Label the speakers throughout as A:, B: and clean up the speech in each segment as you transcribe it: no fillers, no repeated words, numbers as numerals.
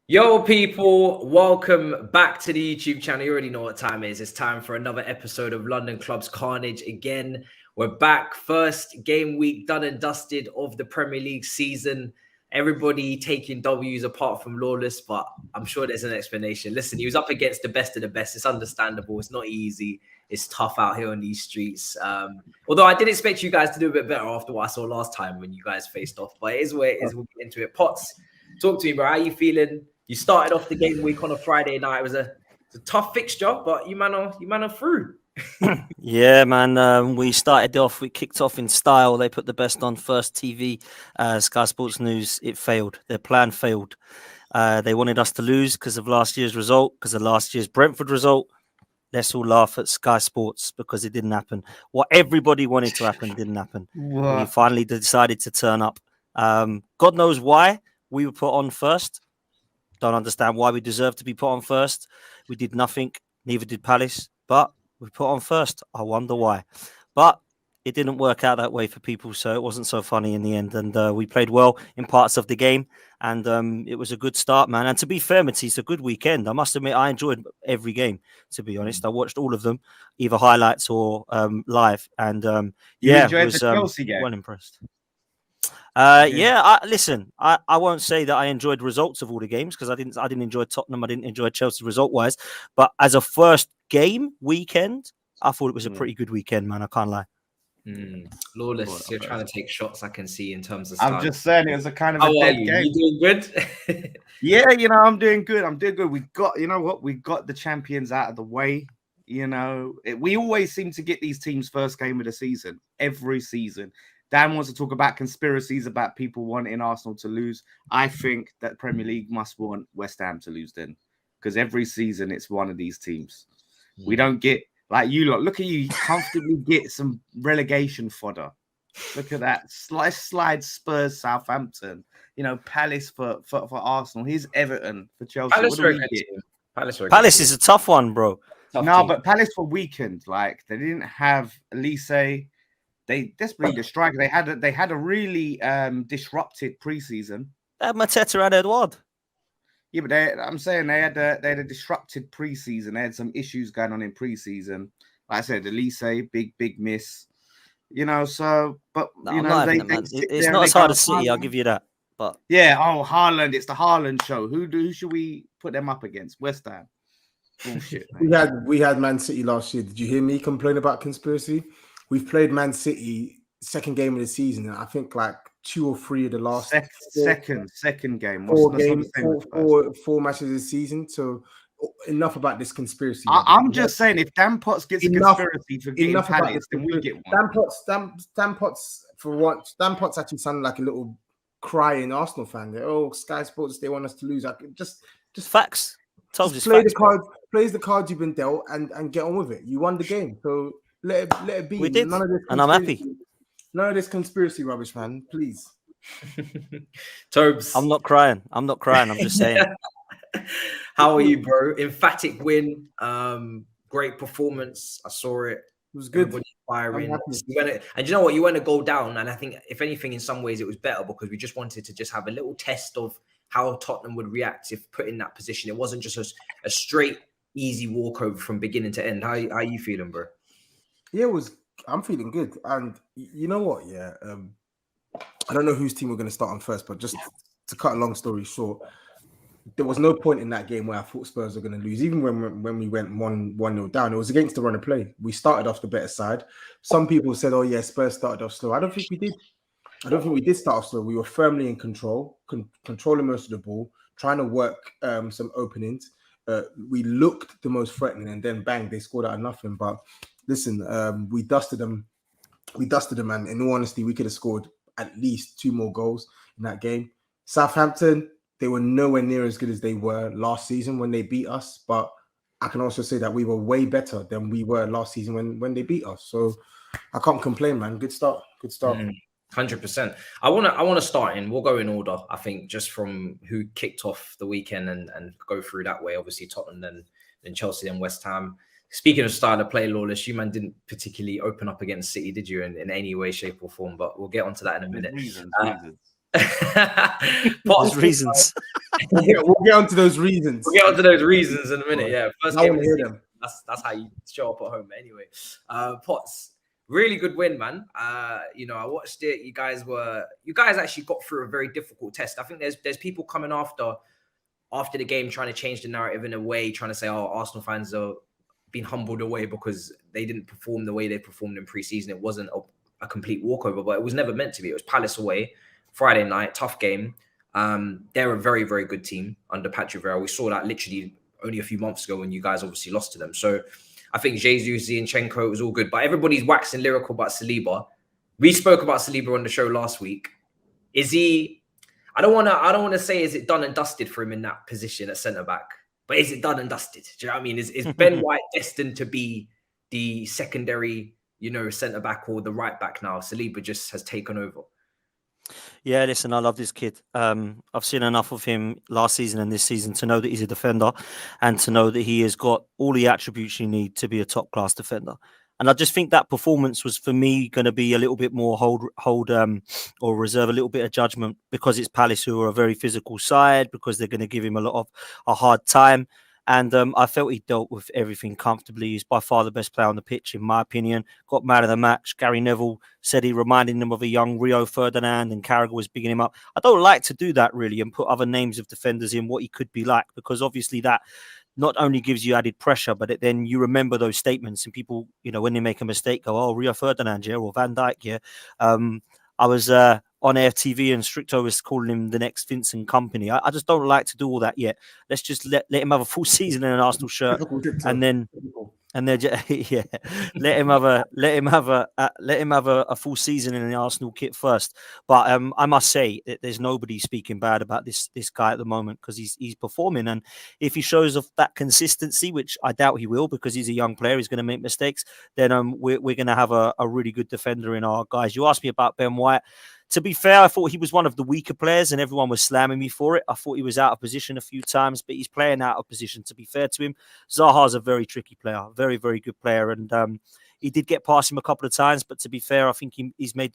A: Yo, people, welcome back to the YouTube channel. You already know what time it is. It's time for another episode of London Club's Carnage. Again, we're back. First game week done and dusted of the Premier League season. Everybody taking W's apart from Lawless, but I'm sure there's an explanation. Listen, he was up against the best of the best. It's understandable. It's not easy. It's tough out here on these streets. Although I did expect you guys to do a bit better after what I saw last time when you guys faced off. But it is where it is. We'll get into it. Potts, talk to me, bro. How you feeling? You started off the game week on a Friday night. It was a tough fixture, but you man are through.
B: Yeah, man. We kicked off in style. They put the best on First TV. Sky Sports News, it failed. Their plan failed. They wanted us to lose because of last year's result, because of last year's Brentford result. Let's all laugh at Sky Sports because it didn't happen. What everybody wanted to happen didn't happen. We finally decided to turn up. God knows why we were put on first. Don't understand why we deserve to be put on first. We did nothing. Neither did Palace. But we put on first. I wonder why. But it didn't work out that way for people, so it wasn't so funny in the end. And we played well in parts of the game. And it was a good start, man. And to be fair, Matisse, it's a good weekend. I must admit, I enjoyed every game, to be honest. I watched all of them, either highlights or live. And
C: you enjoyed the Chelsea game?
B: Well impressed. Listen, I won't say that I enjoyed results of all the games because I didn't enjoy Tottenham. I didn't enjoy Chelsea result wise, but as a first game weekend, I thought it was a pretty good weekend, man. I can't lie.
A: Lawless, you're trying to take shots. I can see in terms of.
C: I'm just saying it was a kind of a dead game.
A: You doing good?
C: Yeah, I'm doing good. We got, we got the champions out of the way. We always seem to get these teams first game of the season every season. Dan wants to talk about conspiracies about people wanting Arsenal to lose. I think that Premier League must want West Ham to lose then, because every season it's one of these teams. We don't get like you lot. Look at you comfortably get some relegation fodder. Look at that slide Spurs, Southampton. Palace for Arsenal. Here's Everton for Chelsea.
B: Palace is a tough one, bro.
C: But Palace were weakened. Like they didn't have Elise. They desperately the striker. They had a really disrupted preseason.
B: Mateta and Edouard.
C: Yeah, but I'm saying they had a disrupted preseason. They had some issues going on in preseason. Like I said, Elise, big miss.
B: It's not as hard as City. I'll give you that. But
C: yeah, Haaland. It's the Haaland show. Who should we put them up against? West Ham. Bullshit.
D: We had Man City last year. Did you hear me complain about conspiracy? We've played Man City second game of the season, and I think like 2 or 3 of the last
C: second game.
D: 4 matches of the season. So enough about this conspiracy.
C: I'm just saying, if Dan Potts gets a conspiracy for getting Palace, then we get one.
D: Dan Potts actually sounded like a little crying Arsenal fan. They're, Sky Sports, they want us to lose. I could just
B: facts.
D: Play the cards you've been dealt and get on with it. You won the game, so. Let it be.
B: We did, and I'm happy.
D: None of this conspiracy rubbish, man. Please.
A: Tobs.
B: I'm not crying. I'm just saying.
A: How are you, bro? Emphatic win. Great performance. I saw it.
D: It was good.
A: Firing. And you know what? You went to go down, and I think if anything, in some ways, it was better because we just wanted to just have a little test of how Tottenham would react if put in that position. It wasn't just a straight, easy walkover from beginning to end. How are you feeling, bro?
D: Yeah, I'm feeling good. And you know what? Yeah. I don't know whose team we're going to start on first, but just to cut a long story short, there was no point in that game where I thought Spurs were going to lose. Even when we went 1-0 down, it was against the run of play. We started off the better side. Some people said, Spurs started off slow. I don't think we did. I don't think we did start off slow. We were firmly in control, controlling most of the ball, trying to work some openings. We looked the most threatening, and then bang, they scored out of nothing. But listen, we dusted them. And in all honesty, we could have scored at least 2 more goals in that game. Southampton, they were nowhere near as good as they were last season when they beat us. But I can also say that we were way better than we were last season when they beat us. So I can't complain, man. Good start.
A: 100%. I want to start in. We'll go in order. I think just from who kicked off the weekend and go through that way. Obviously Tottenham, then Chelsea, then West Ham. Speaking of style of play, Lawless, you man didn't particularly open up against City, did you, in any way, shape or form? But we'll get onto that in a minute.
B: There's reasons.
D: We'll get onto those reasons.
A: We'll get onto those reasons in a minute. Yeah, first
D: I
A: game
D: want
A: of
D: to
A: the
D: hear
A: season.
D: them.
A: That's how you show up at home. Anyway, Potts, really good win, man. You know, I watched it. You guys actually got through a very difficult test. I think there's people coming after the game trying to change the narrative in a way, trying to say, oh, Arsenal fans are being humbled away because they didn't perform the way they performed in pre-season. It wasn't a complete walkover, but it was never meant to be. It was Palace away, Friday night, tough game. They're a very, very good team under Patrick Vieira. We saw that literally only a few months ago when you guys obviously lost to them. So I think Jesus, Zinchenko, it was all good. But everybody's waxing lyrical about Saliba. We spoke about Saliba on the show last week. Is he... I don't want to say is it done and dusted for him in that position at centre-back. But is it done and dusted? Do you know what I mean? Is Ben White destined to be the secondary, you know, centre-back or the right-back now? Saliba just has taken over.
B: Yeah, listen, I love this kid. I've seen enough of him last season and this season to know that he's a defender and to know that he has got all the attributes you need to be a top-class defender. And I just think that performance was, for me, going to be a little bit more hold or reserve a little bit of judgment because it's Palace, who are a very physical side, because they're going to give him a hard time. And I felt he dealt with everything comfortably. He's by far the best player on the pitch, in my opinion. Got man of the match. Gary Neville said he reminded him of a young Rio Ferdinand, and Carragher was bigging him up. I don't like to do that, really, and put other names of defenders in what he could be like, because obviously that not only gives you added pressure, but then you remember those statements, and people, you know, when they make a mistake, go, oh, Rio Ferdinand, yeah, or Van Dijk, yeah. I was on air TV and Stricto was calling him the next Vincent Kompany. I just don't like to do all that yet. Let's just let him have a full season in an Arsenal shirt, and then yeah, let him have a full season in the Arsenal kit first. But I must say that there's nobody speaking bad about this guy at the moment, because he's performing, and if he shows off that consistency, which I doubt he will, because he's a young player, he's going to make mistakes, then we're going to have a really good defender in our guys. You asked me about Ben White. To be fair, I thought he was one of the weaker players and everyone was slamming me for it. I thought he was out of position a few times, but he's playing out of position, to be fair to him. Zaha's a very tricky player, very, very good player. And he did get past him a couple of times, but to be fair, I think he made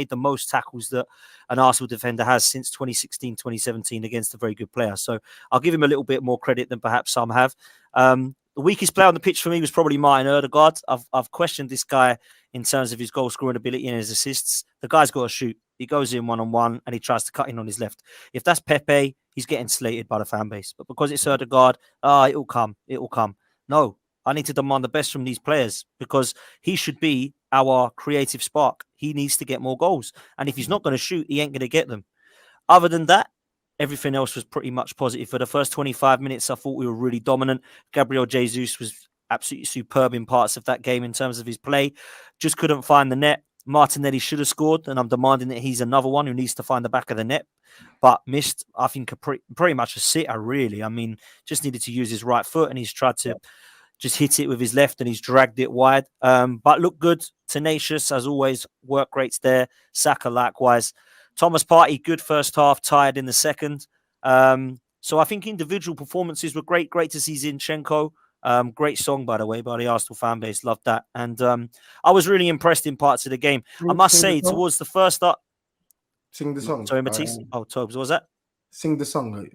B: the most tackles that an Arsenal defender has since 2016, 2017 against a very good player. So I'll give him a little bit more credit than perhaps some have. The weakest player on the pitch for me was probably Martin Ødegaard. I've questioned this guy in terms of his goal scoring ability and his assists. The guy's got to shoot. He goes in one-on-one and he tries to cut in on his left. If that's Pepe, he's getting slated by the fan base. But because it's Ødegaard, it'll come. No, I need to demand the best from these players, because he should be our creative spark. He needs to get more goals. And if he's not going to shoot, he ain't going to get them. Other than that, everything else was pretty much positive. For the first 25 minutes, I thought we were really dominant. Gabriel Jesus was absolutely superb in parts of that game in terms of his play. Just couldn't find the net. Martinelli should have scored, and I'm demanding that he's another one who needs to find the back of the net, but missed, I think, pretty much a sitter, really. I mean, just needed to use his right foot, and he's tried to just hit it with his left, and he's dragged it wide. But looked good, tenacious, as always, work rates there. Saka likewise. Thomas Partey, good first half, tired in the second. So I think individual performances were great. Great to see Zinchenko. Great song, by the way, by the Arsenal fan base. Loved that. And I was really impressed in parts of the game. I must say, towards the first start...
D: Sing the song.
B: Sorry, Matisse. Tobs, what was that?
D: Sing the song.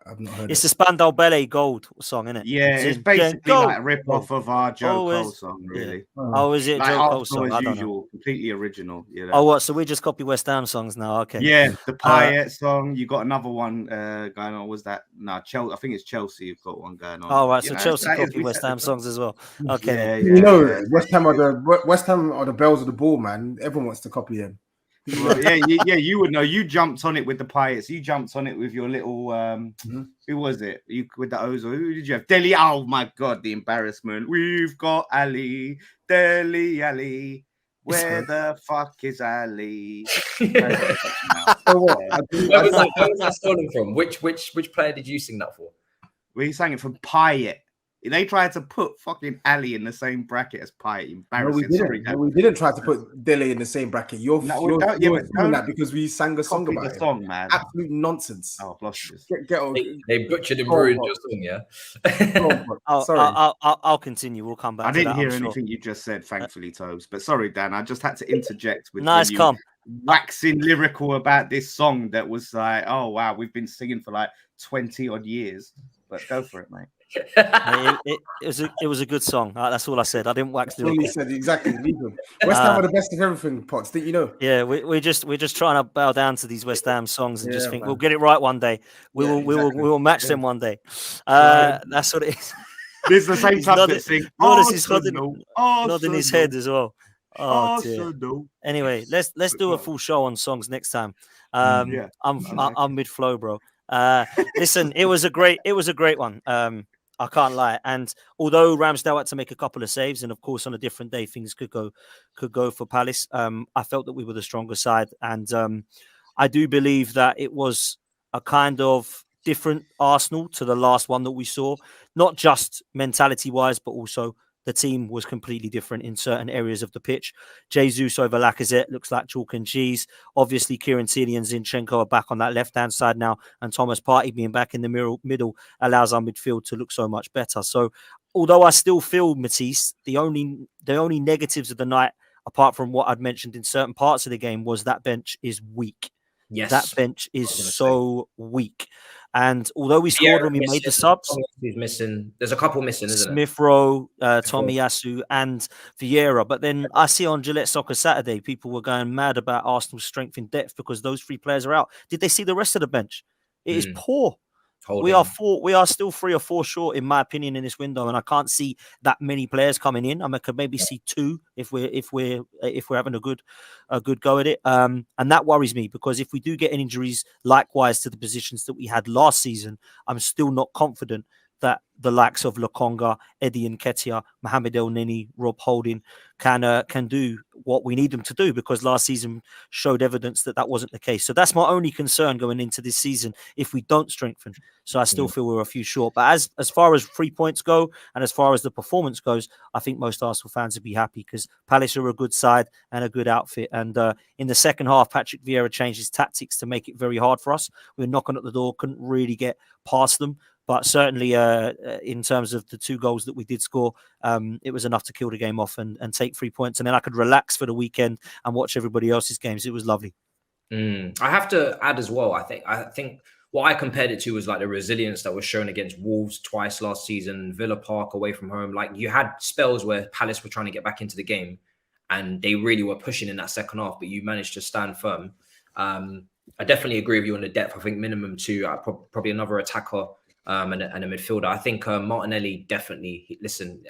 D: I've not heard it.
B: It's the Spandau Ballet Gold song, isn't it?
C: Yeah, it's basically like a rip-off of our Joe Cole song, really.
B: Yeah. Oh, is it
C: like
B: Joe Cole song?
C: As
B: I don't
C: usual,
B: know.
C: completely original. You know?
B: Oh, what? So we just copy West Ham songs now? Okay.
C: Yeah, the Payet song. You got another one going on. Was that? No, Chelsea. I think it's Chelsea. You've got one going on.
B: Oh, right. So Chelsea copy West Ham songs as well. Okay.
D: Yeah, you know, West Ham are the bells of the ball, man. Everyone wants to copy them.
C: Right, yeah, you would know. You jumped on it with the Pirates. You jumped on it with your little who was it? You with the Ozil. Who did you have? Dele. Oh my god, the embarrassment. We've got Ali, Dele Ali. Where the fuck is Ali?
A: So what? Where was that stolen from? Which player did you sing that for?
C: We sang it from Payet. They tried to put fucking Ali in the same bracket as Pai.
D: No, we
C: Embarrassing.
D: didn't.
C: Sorry,
D: No,
C: Dan.
D: we didn't try to put Dele in the same bracket. You're doing that because we sang a song
C: Copy
D: about
C: the
D: him.
C: song, man.
D: Absolute nonsense.
C: Oh, I've lost this.
A: They butchered and
D: Go on,
A: ruined
D: Bob.
A: your song, yeah.
D: Go on, Bob. Sorry.
B: I'll continue. We'll come back.
C: I
B: to
C: didn't
B: that,
C: hear
B: I'm sure.
C: anything you just said, thankfully, Tobes. But sorry, Dan, I just had to interject with
B: Nice
C: when you
B: come.
C: waxing lyrical about this song that was like, oh wow, we've been singing for like 20 odd years. But go for it, mate.
B: It was a good song. That's all I said. I didn't wax lyrical.
D: He said exactly. Leave them. West Ham are the best of everything, Potts. Didn't you know?
B: Yeah, we're just trying to bow down to these West Ham songs and just think
D: man.
B: we'll get it right one day. We will match them one day. That's what it is.
C: This is the same type that sing.
B: Lawless is nodding his head as well. Oh dear.
C: No.
B: Anyway, let's do a full show on songs next time. I'm mid flow, bro. Listen, it was a great one. I can't lie. And although Ramsdale had to make a couple of saves, and of course on a different day things could go for Palace, I felt that we were the stronger side, and I do believe that it was a kind of different Arsenal to the last one that we saw, not just mentality wise, but also the team was completely different in certain areas of the pitch. Jesus over Lacazette looks like chalk and cheese. Obviously, Kieran Tierney and Zinchenko are back on that left-hand side now, and Thomas Partey being back in the middle allows our midfield to look so much better. So, although I still feel, Matisse, the only negatives of the night, apart from what I'd mentioned in certain parts of the game, was that bench is weak.
A: Yes.
B: That bench is so weak. And although we scored when we made the subs,
A: he's missing. There's a couple missing, isn't
B: Smith Rowe, Tomiyasu, and Vieira. But then I see on Gillette Soccer Saturday, people were going mad about Arsenal's strength in depth because those three players are out. Did they see the rest of the bench? It is poor. We are still 3 or 4 short, in my opinion, in this window, and I can't see that many players coming in. I could maybe see 2 if we're having a good go at it. And that worries me because if we do get injuries likewise to the positions that we had last season, I'm still not confident that the likes of Lokonga, Eddie Nketiah, Mohamed El Nini, Rob Holding can do what we need them to do, because last season showed evidence that wasn't the case. So that's my only concern going into this season if we don't strengthen. So I still feel we're a few short. But as far as 3 points go and as far as the performance goes, I think most Arsenal fans would be happy because Palace are a good side and a good outfit. And in the second half, Patrick Vieira changed his tactics to make it very hard for us. We were knocking at the door, couldn't really get past them. But certainly in terms of the 2 goals that we did score, it was enough to kill the game off and take 3 points. And then I could relax for the weekend and watch everybody else's games. It was lovely.
A: I have to add as well, I think what I compared it to was like the resilience that was shown against Wolves twice last season, Villa Park away from home. Like you had spells where Palace were trying to get back into the game and they really were pushing in that second half, but you managed to stand firm. I definitely agree with you on the depth. I think minimum 2, probably another attacker. And a midfielder. I think Martinelli definitely. Listen,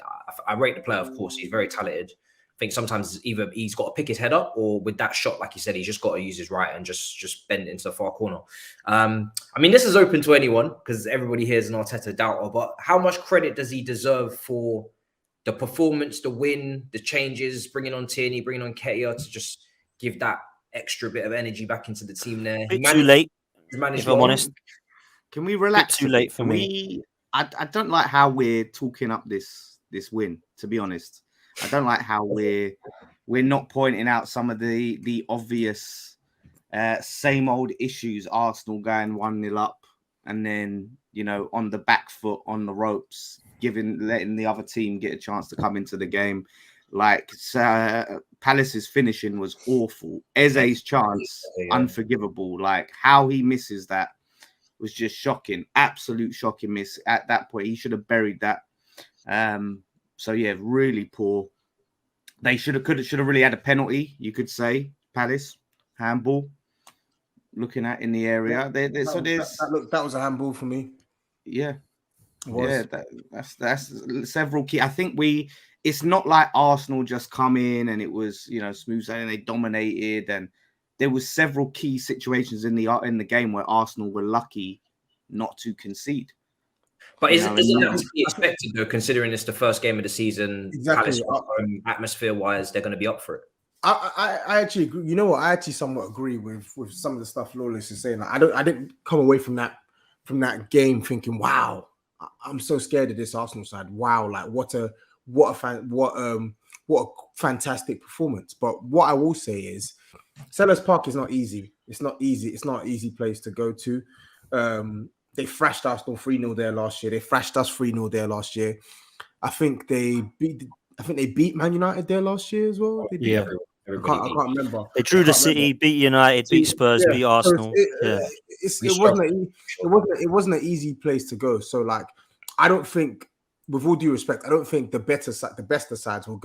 A: I rate the player. Of course, he's very talented. I think sometimes either he's got to pick his head up, or with that shot, like you said, he's just got to use his right and just bend it into the far corner. I mean, this is open to anyone because everybody here is an Arteta doubter. But how much credit does he deserve for the performance, the win, the changes, bringing on Tierney, bringing on Nketiah to just give that extra bit of energy back into the team there?
B: Too late, if I'm honest.
C: Can we relax?
B: Too late for me.
C: I don't like how we're talking up this win, to be honest. I don't like how we're not pointing out some of the obvious same old issues. Arsenal going 1-0 up and then, on the back foot, on the ropes, letting the other team get a chance to come into the game. Like Palace's finishing was awful. Eze's chance, unforgivable. Like how he misses that was just shocking. Absolute shocking miss at that point. He should have buried that. So yeah, really poor. They should have really had a penalty, you could say. Palace handball. Looking at in the area.
D: That was a handball for me.
C: Yeah. Yeah, that's several key. I think it's not like Arsenal just come in and it was, smooth sailing, they dominated, and there was several key situations in the game where Arsenal were lucky not to concede.
A: But isn't that to be expected though, considering it's the first game of the season?
D: Exactly.
A: Atmosphere-wise, they're going to be up for it.
D: I actually agree. You know what? I actually somewhat agree with some of the stuff Lawless is saying. I didn't come away from that game thinking, wow, I'm so scared of this Arsenal side. Wow, like what a fantastic performance. But what I will say is, Selhurst Park is not easy. It's not easy. It's not an easy place to go to. They thrashed Arsenal 3-0 there last year. They thrashed us 3-0 there last year. I think they beat Man United there last year as well. They beat I can't remember.
B: They drew the City, beat United, beat Spurs, beat Arsenal.
D: It wasn't an easy place to go. So, like, I don't think, with all due respect, I don't think the best sides will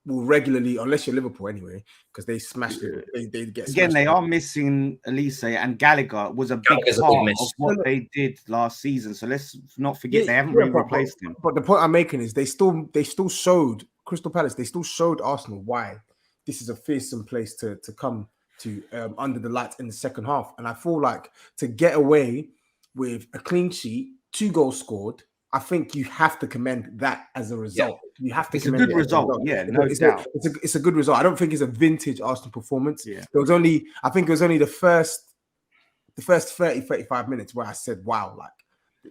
D: regularly, unless you're Liverpool anyway, because they smashed it. They get
C: again. They are missing Elise, and Gallagher was a big part of what they did last season. So let's not forget they haven't really replaced him.
D: But the point I'm making is they still showed Crystal Palace. They still showed Arsenal why this is a fearsome place to come to under the lights in the second half. And I feel like to get away with a clean sheet, 2 goals scored, I think you have to commend that as a result. You have to.
C: It's a good result. Yeah, no doubt.
D: It's a good result. I don't think it's a vintage Arsenal performance. Yeah. I think it was only the first 30, 35 minutes where I said, wow, like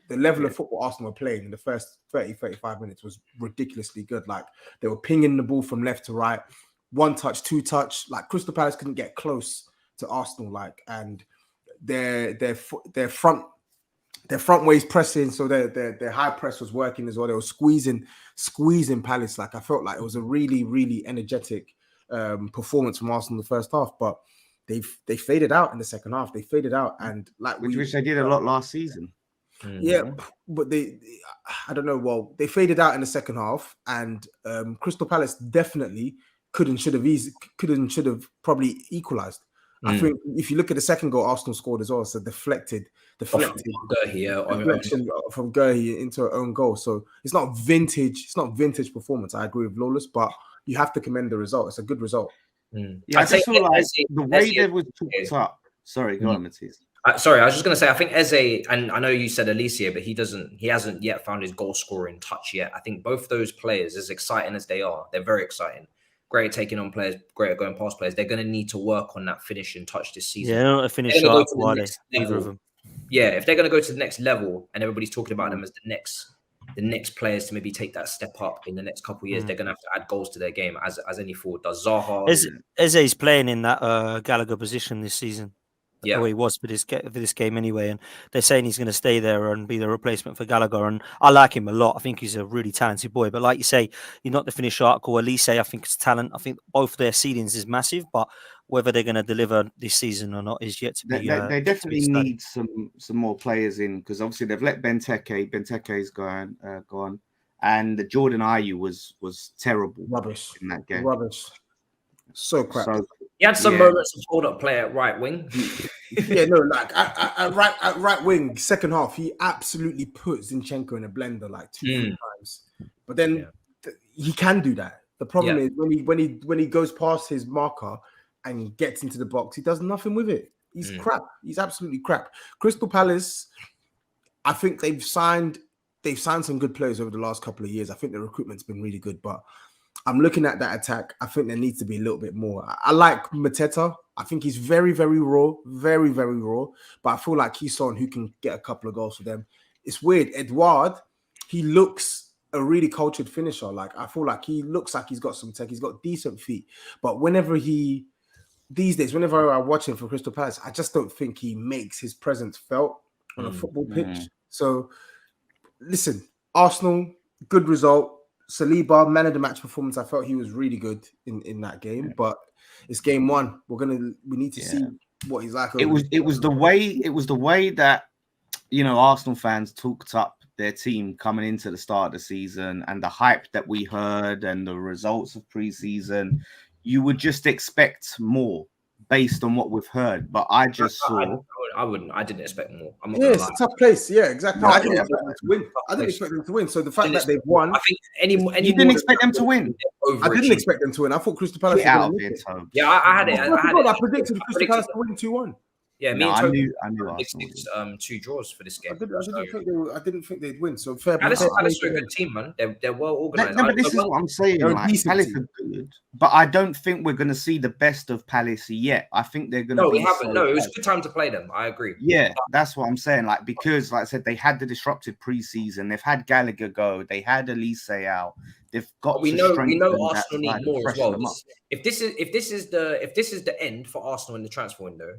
D: the level of football Arsenal were playing in the first 30, 35 minutes was ridiculously good. Like they were pinging the ball from left to right, 1 touch, 2 touch. Like Crystal Palace couldn't get close to Arsenal, like, and their front ways pressing, so their high press was working as well. They were squeezing Palace. Like I felt like it was a really, really energetic performance from Arsenal in the first half, but they faded out in the second half. They faded out, and like
C: which they did a lot last season.
D: Yeah, but I don't know. Well, they faded out in the second half, and Crystal Palace definitely could and should have probably equalized. I think if you look at the second goal, Arsenal scored as well. So deflected from Gurhey into her own goal. So it's not vintage. It's not vintage performance. I agree with Lawless, but you have to commend the result. It's a good result.
C: Yeah, I just feel like the way they was talked up. Sorry, go on, Matisse.
A: Sorry, I was just going to say, I think Eze, and I know you said Alicia, but he hasn't yet found his goal scoring touch yet. I think both those players, as exciting as they are, they're very exciting. Great at taking on players, great at going past players. They're going to need to work on that finishing touch this season.
B: Yeah, they're not a finisher up, either of them.
A: Yeah, if they're going to go to the next level, and everybody's talking about them as the next players to maybe take that step up in the next couple of years, they're going to have to add goals to their game as any forward does. Zaha,
B: Eze's playing in that Gallagher position this season.
A: Yeah,
B: he was for this game anyway, and they're saying he's going to stay there and be the replacement for Gallagher. And I like him a lot. I think he's a really talented boy. But like you say, he's not the finished article. Elise, I think it's talent. I think both their ceilings is massive, but whether they're going to deliver this season or not is yet to be.
C: They definitely need some more players in, because obviously they've let Benteke. Benteke's gone, and Jordan Ayew was terrible.
D: Rubbish
C: in that game.
D: Rubbish. So crap.
A: He had some moments of hold-up play at right wing.
D: Yeah, no, like at right wing, second half, he absolutely put Zinchenko in a blender like 2-3 times. But then he can do that. The problem is when he goes past his marker and gets into the box, he does nothing with it. He's crap. He's absolutely crap. Crystal Palace, I think they've signed some good players over the last couple of years. I think the recruitment's been really good, but I'm looking at that attack. I think there needs to be a little bit more. I like Mateta. I think he's very, very raw, very, very raw. But I feel like he's someone who can get a couple of goals for them. It's weird. Edouard, he looks a really cultured finisher. Like I feel like he looks like he's got some tech. He's got decent feet. But whenever I watch him for Crystal Palace, I just don't think he makes his presence felt on a football pitch. So listen, Arsenal, good result. Saliba, man of the match performance. I felt he was really good in that game, but it's game 1. We need to see what he's like.
C: It was the way that Arsenal fans talked up their team coming into the start of the season, and the hype that we heard and the results of pre-season. You would just expect more based on what we've heard, but I just saw.
A: I didn't expect more. I'm not
D: it's a tough place. Yeah, exactly. I didn't expect them to win. I didn't expect them to win. So the fact that they've won,
A: I think
C: you didn't expect them to win.
D: I didn't expect them to win. I thought Crystal Palace.
A: Yeah, I had it.
D: I predicted Crystal Palace to win 2-1.
A: Yeah, me
C: No,
A: and
C: I
A: Toby
C: knew
A: predicted
C: Arsenal.
A: 2 draws for this game.
D: I didn't think they'd win. So fair play.
A: Palace
D: fair
A: are
D: play
A: a
D: to them.
A: good team, man. They're well organized.
C: No, but this is what I'm saying.
D: They're a
C: Like
D: decent
C: Palace
D: team.
C: are good, but I don't think we're going to see the best of Palace yet. I think they're going to
A: No,
C: be.
A: we haven't. No, it was a good time to play them. I agree.
C: Yeah, that's what I'm saying. Like because, like I said, they had the disruptive preseason. They've had Gallagher go. They had Elise out. They've got.
A: But we
C: to
A: know
C: strengthen that
A: Arsenal need
C: side and
A: more as
C: freshen
A: well.
C: them up.
A: If this is the end for Arsenal in the transfer window,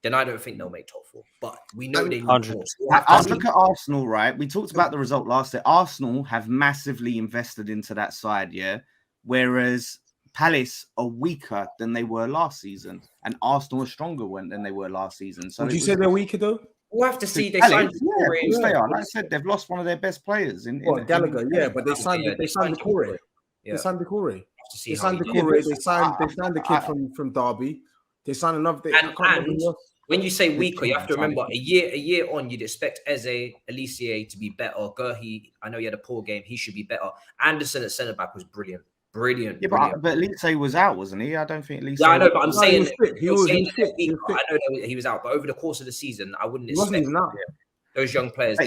A: then I don't think they'll make top 4. But we know they need
B: 100.
A: more. So we'll have to
C: Like,
A: see.
C: look at Arsenal, right? We talked about the result last year. Arsenal have massively invested into that side, yeah. Whereas Palace are weaker than they were last season, and Arsenal are stronger than they were last season. So
D: Would you say they're weaker though?
A: We'll have to see. They
C: Palace,
A: signed
C: yeah, of course they are. Like I
A: Corey.
C: said, they've lost one of their best players in
D: Gallagher, yeah, but they signed
A: Yeah,
D: they signed the Corey.
A: Yeah.
D: They signed the Corey.
A: To see
D: They
A: how
D: signed
A: he
D: the
A: does.
D: Corey. They signed the kid from Derby. They signed another. I can't remember who else.
A: When you say weaker, you have to
C: Trying
A: remember a year on, you'd expect Eze, Elise to be better. Gurhi, I know he had a poor game. He should be better. Anderson at centre back was brilliant.
C: Yeah, but Elise was out, wasn't he? I don't think Elise.
A: Yeah, I know, but I'm saying
D: he was
A: saying
D: fit.
A: I know that he was out, but over the course of the season, I wouldn't
D: He wasn't
A: expect
D: even out.
A: those young players.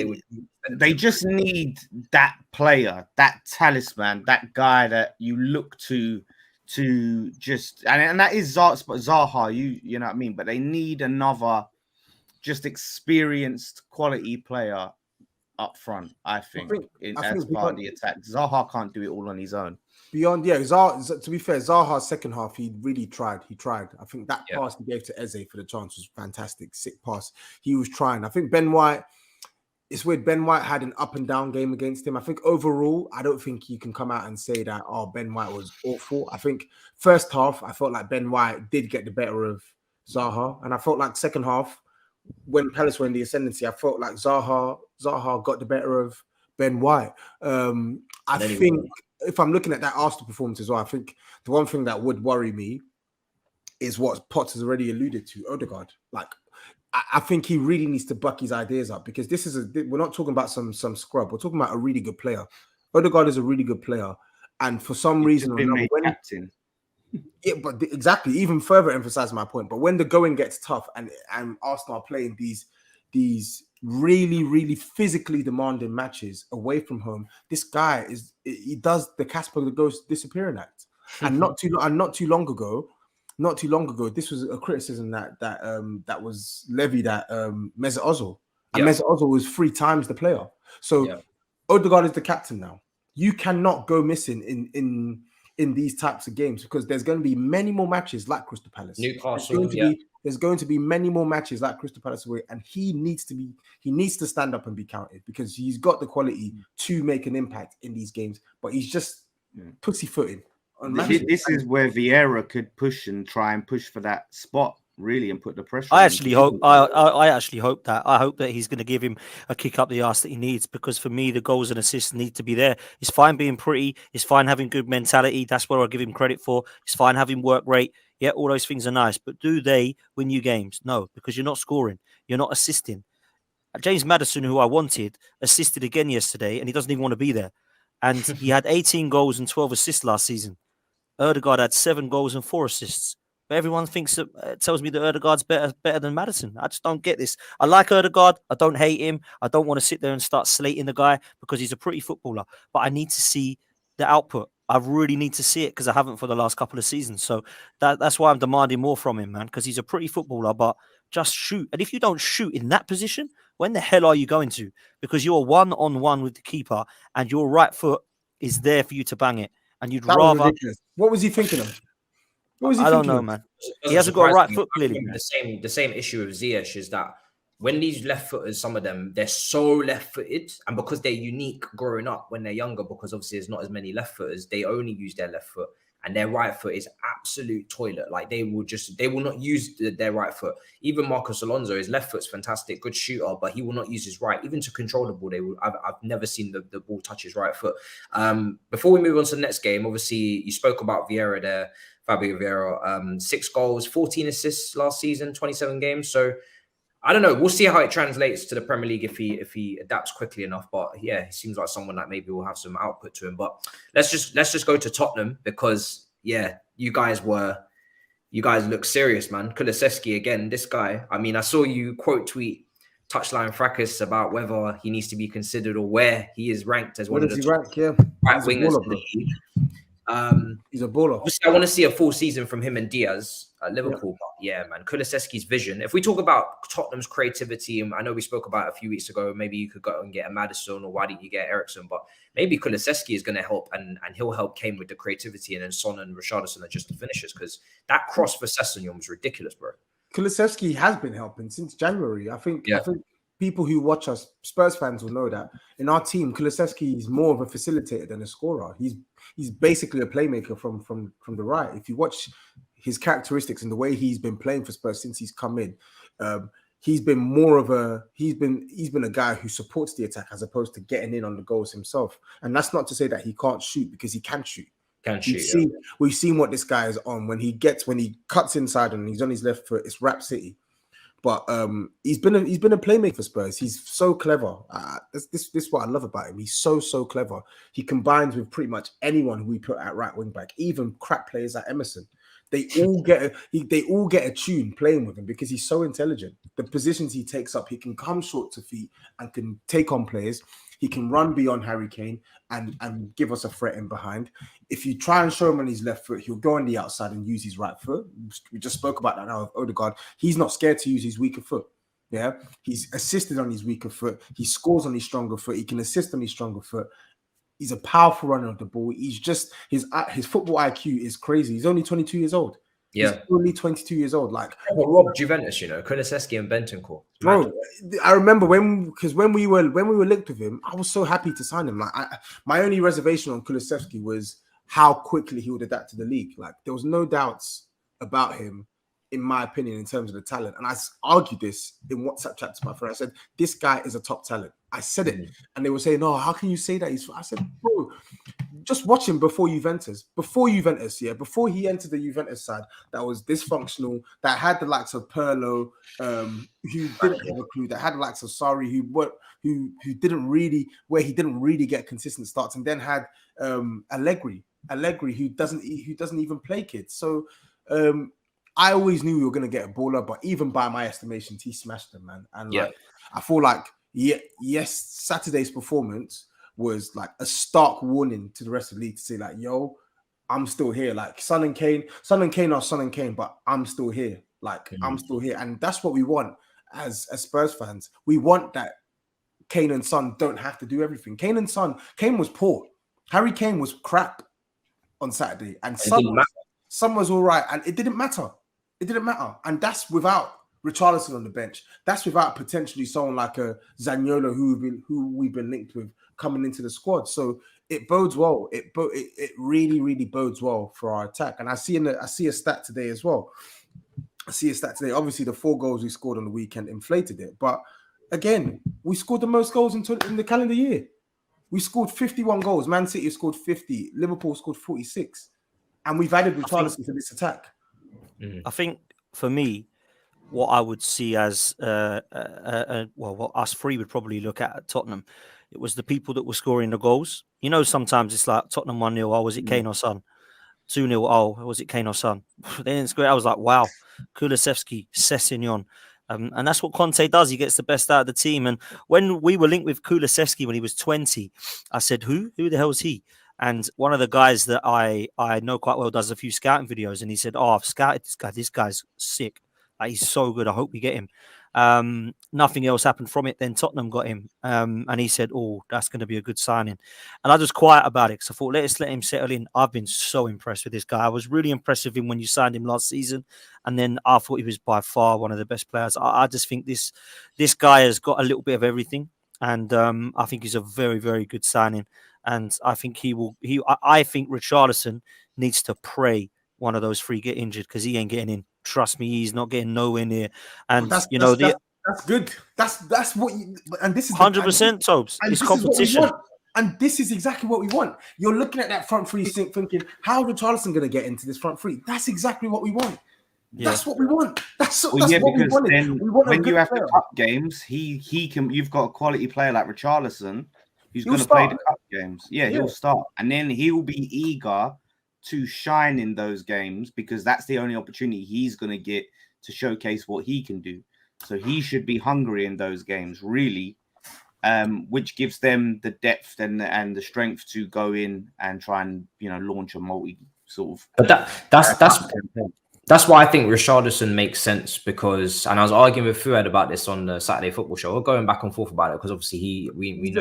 C: They just need that player, that talisman, that guy that you look to just and that is Zaha. You know what I mean? But they need another just experienced quality player up front. I think as part of the attack. Zaha can't do it all on his own.
D: Beyond, Zaha, to be fair, Zaha's second half, he really tried. I think that pass he gave to Eze for the chance was fantastic. Sick pass. He was trying. I think Ben White, it's weird. Ben White had an up and down game against him. I think overall, I don't think you can come out and say that, Ben White was awful. I think first half, I felt like Ben White did get the better of Zaha. And I felt like second half, when Palace were in the ascendancy, I felt like Zaha got the better of Ben White. I think if I'm looking at that Arsenal performance as well, I think the one thing that would worry me is what Potts has already alluded to, Odegaard. Like, I think he really needs to buck his ideas up because we're not talking about some scrub. We're talking about a really good player. Odegaard is a really good player. And for some reason,
C: captain.
D: Yeah, but exactly, even further emphasize my point. But when the going gets tough and Arsenal are playing these really, really physically demanding matches away from home, this guy he does the Casper the Ghost disappearing act. And not too long ago, this was a criticism that was levied at Mesut Ozil. And Mesut Ozil was 3 times the player. So Odegaard is the captain now. You cannot go missing in these types of games because there's going to be many more matches like Crystal Palace.
A: Newcastle,
D: there's going to be many more matches like Crystal Palace away, and he needs to stand up and be counted because he's got the quality to make an impact in these games, but he's just pussyfooting.
C: This is where Vieira could push and try and push for that spot really and put the pressure.
B: I actually hope that. I hope that he's going to give him a kick up the arse that he needs because for me, the goals and assists need to be there. It's fine being pretty. It's fine having good mentality. That's what I give him credit for. It's fine having work rate. Yeah, all those things are nice. But do they win you games? No, because you're not scoring. You're not assisting. James Maddison, who I wanted, assisted again yesterday, and he doesn't even want to be there. And he had 18 goals and 12 assists last season. Odegaard had 7 goals and 4 assists. But everyone tells me that Odegaard's better than Maddison. I just don't get this. I like Odegaard. I don't hate him. I don't want to sit there and start slating the guy because he's a pretty footballer. But I need to see the output. I really need to see it because I haven't for the last couple of seasons. So that's why I'm demanding more from him, man, because he's a pretty footballer, but just shoot. And if you don't shoot in that position, when the hell are you going to? Because you're 1-on-1 with the keeper and your right foot is there for you to bang it. And you'd rather...
D: What was he thinking of?
B: I don't know, man. He hasn't got a right foot, clearly.
A: The same issue with Ziyech is that when these left footers, some of them, they're so left footed, and because they're unique growing up when they're younger, because obviously there's not as many left footers, they only use their left foot, and their right foot is absolute toilet. Like they will not use their right foot. Even Marcos Alonso, his left foot's fantastic, good shooter, but he will not use his right. Even to control the ball, I've never seen the ball touch his right foot. Before we move on to the next game, obviously you spoke about Vieira there. Fabio Vieira, 6 goals, 14 assists last season, 27 games. So I don't know. We'll see how it translates to the Premier League if he adapts quickly enough. But yeah, he seems like someone that maybe will have some output to him. But let's just go to Tottenham because you guys were you guys look serious, man. Kulsevski again, this guy. I mean, I saw you quote tweet Touchline Fracas about whether he needs to be considered or where he is ranked as
D: Where
A: one of
D: does
A: the
D: he rank? Yeah,
A: right
D: he's a
A: wingers
D: baller,
A: in the
D: bro.
A: league.
D: He's a baller.
A: Obviously, I want to see a full season from him and Diaz at Liverpool.
D: Yeah.
A: But yeah, man, Kulsevski's vision. If we talk about Tottenham's creativity, and I know we spoke about it a few weeks ago, maybe you could go and get a Maddison, or why didn't you get Ericsson? But maybe Kulsevski is going to help, and he'll help Kane with the creativity, and then Son and Richarlison are just the finishers, because that cross for Sessegnon was ridiculous, bro.
D: Kulsevski has been helping since January. I think people who watch us, Spurs fans, will know that in our team, Kulsevski is more of a facilitator than a scorer. He's basically a playmaker from the right. If you watch his characteristics and the way he's been playing for Spurs since he's come in, he's been more of a he's been a guy who supports the attack as opposed to getting in on the goals himself. And that's not to say that he can't shoot, because he can shoot. We've seen what this guy is on when he cuts inside and he's on his left foot. It's Rap City. But he's been a playmaker for Spurs. He's so clever. This is what I love about him. He's so clever. He combines with pretty much anyone who we put at right wing back, even crap players like Emerson. They all get a tune playing with him because he's so intelligent. The positions he takes up, he can come short to feet and can take on players. He can run beyond Harry Kane and give us a threat in behind. If you try and show him on his left foot, he'll go on the outside and use his right foot. We just spoke about that now with Odegaard. He's not scared to use his weaker foot. Yeah, he's assisted on his weaker foot. He scores on his stronger foot. He can assist on his stronger foot. He's a powerful runner of the ball. He's just his football IQ is crazy. He's only 22 years old.
A: Yeah,
D: he's only 22 years old. Like
A: Rob Juventus, Kulsevski and Bentancur.
D: Bro, I remember when we were linked with him, I was so happy to sign him. Like my only reservation on Kulsevski was how quickly he would adapt to the league. Like there was no doubts about him, in my opinion, in terms of the talent. And I argued this in WhatsApp chat to my friend. I said, this guy is a top talent. I said it. And they were saying, no, how can you say that? I said, bro, just watch him before Juventus. Before he entered the Juventus side, that was dysfunctional, that had the likes of Pirlo, who didn't have a clue, that had the likes of Sarri, who didn't really get consistent starts, and then had Allegri, who doesn't even play kids. So I always knew we were going to get a baller, but even by my estimations, he smashed them, man. And like, I feel like, yes, Saturday's performance was like a stark warning to the rest of the league to say, like, yo, I'm still here. Like Son and Kane are Son and Kane, but I'm still here. Like I'm still here, and that's what we want as Spurs fans. We want that Kane and Son don't have to do everything. Kane was poor. Harry Kane was crap on Saturday, and Son was all right, and it didn't matter. It didn't matter. And that's without Richarlison on the bench. That's without potentially someone like a Zaniolo who we've been linked with coming into the squad. So it bodes well. It really, really bodes well for our attack. And I see a stat today as well. Obviously, the 4 goals we scored on the weekend inflated it. But again, we scored the most goals in the calendar year. We scored 51 goals. Man City scored 50. Liverpool scored 46. And we've added Richarlison to this attack.
B: I think for me, what I would see as what us three would probably look at Tottenham, it was the people that were scoring the goals. You know, sometimes it's like Tottenham 1-0, oh, was it Kane or Son? 2-0, oh, was it Kane or Son? They didn't score. I was like, wow, Kulsevski, Sessegnon. And that's what Conte does. He gets the best out of the team. And when we were linked with Kulsevski when he was 20, I said, who the hell is he? And one of the guys that I know quite well does a few scouting videos. And he said, oh, I've scouted this guy. This guy's sick. Like, he's so good. I hope we get him. Nothing else happened from it. Then Tottenham got him. And he said, oh, that's going to be a good signing. And I was quiet about it because I thought, let's let him settle in. I've been so impressed with this guy. I was really impressed with him when you signed him last season. And then I thought he was by far one of the best players. I just think this guy has got a little bit of everything. And I think he's a very, very good signing. And I think I think Richarlison needs to pray one of those 3 get injured because he ain't getting in. Trust me, he's not getting nowhere near. And
D: that's good. That's what. And this is
B: 100%, Tobs. It's competition.
D: And this is exactly what we want. You're looking at that front 3 thinking, how is Richarlison going to get into this front 3? That's exactly what we want. Yeah. That's what we want. That's what we wanted.
C: Then when you have the cup games, he can. You've got a quality player like Richarlison who's going to play the cup games. Yeah, he'll start, and then he will be eager to shine in those games because that's the only opportunity he's going to get to showcase what he can do. So he should be hungry in those games, really, which gives them the depth and the strength to go in and try and launch a multi sort of.
A: But that's why I think Richarlison makes sense because, and I was arguing with Fuad about this on the Saturday Football Show. We're going back and forth about it because obviously we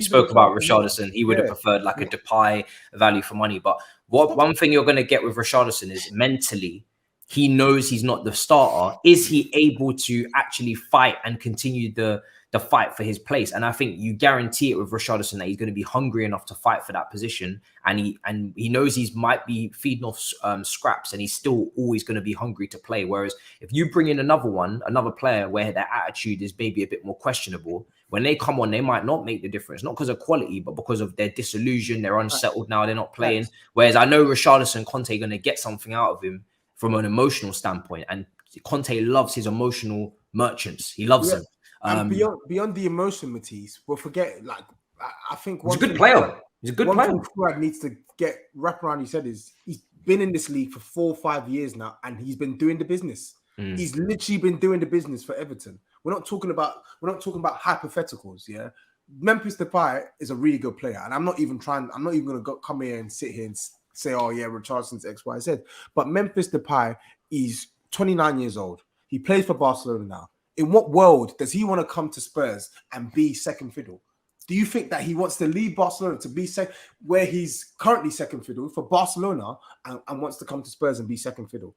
A: spoke about Richarlison. He would have preferred like a Depay value for money. But one thing you're going to get with Richarlison is mentally, he knows he's not the starter. Is he able to actually fight and continue the fight for his place? And I think you guarantee it with Richarlison that he's going to be hungry enough to fight for that position. And he knows he might be feeding off scraps and he's still always going to be hungry to play. Whereas if you bring in another player where their attitude is maybe a bit more questionable, when they come on, they might not make the difference, not because of quality, but because of their disillusion. They're unsettled now. They're not playing. Whereas I know Richarlison and Conte are going to get something out of him from an emotional standpoint. And Conte loves his emotional merchants. He loves them.
D: And beyond the emotion, Matisse, we'll forget. Like I think
A: he's a good player. He's a good player.
D: One thing Fuad needs to get wrap around. He said is he's been in this league for 4 or 5 years now, and he's been doing the business. He's literally been doing the business for Everton. We're not talking about hypotheticals. Yeah, Memphis Depay is a really good player, and I'm not even going to come here and sit here and say, oh yeah, Richarlison's X, Y, Z. But Memphis Depay is 29 years old. He plays for Barcelona now. In what world does he want to come to Spurs and be second fiddle? Do you think that he wants to leave Barcelona to be where he's currently second fiddle for Barcelona and wants to come to Spurs and be second fiddle?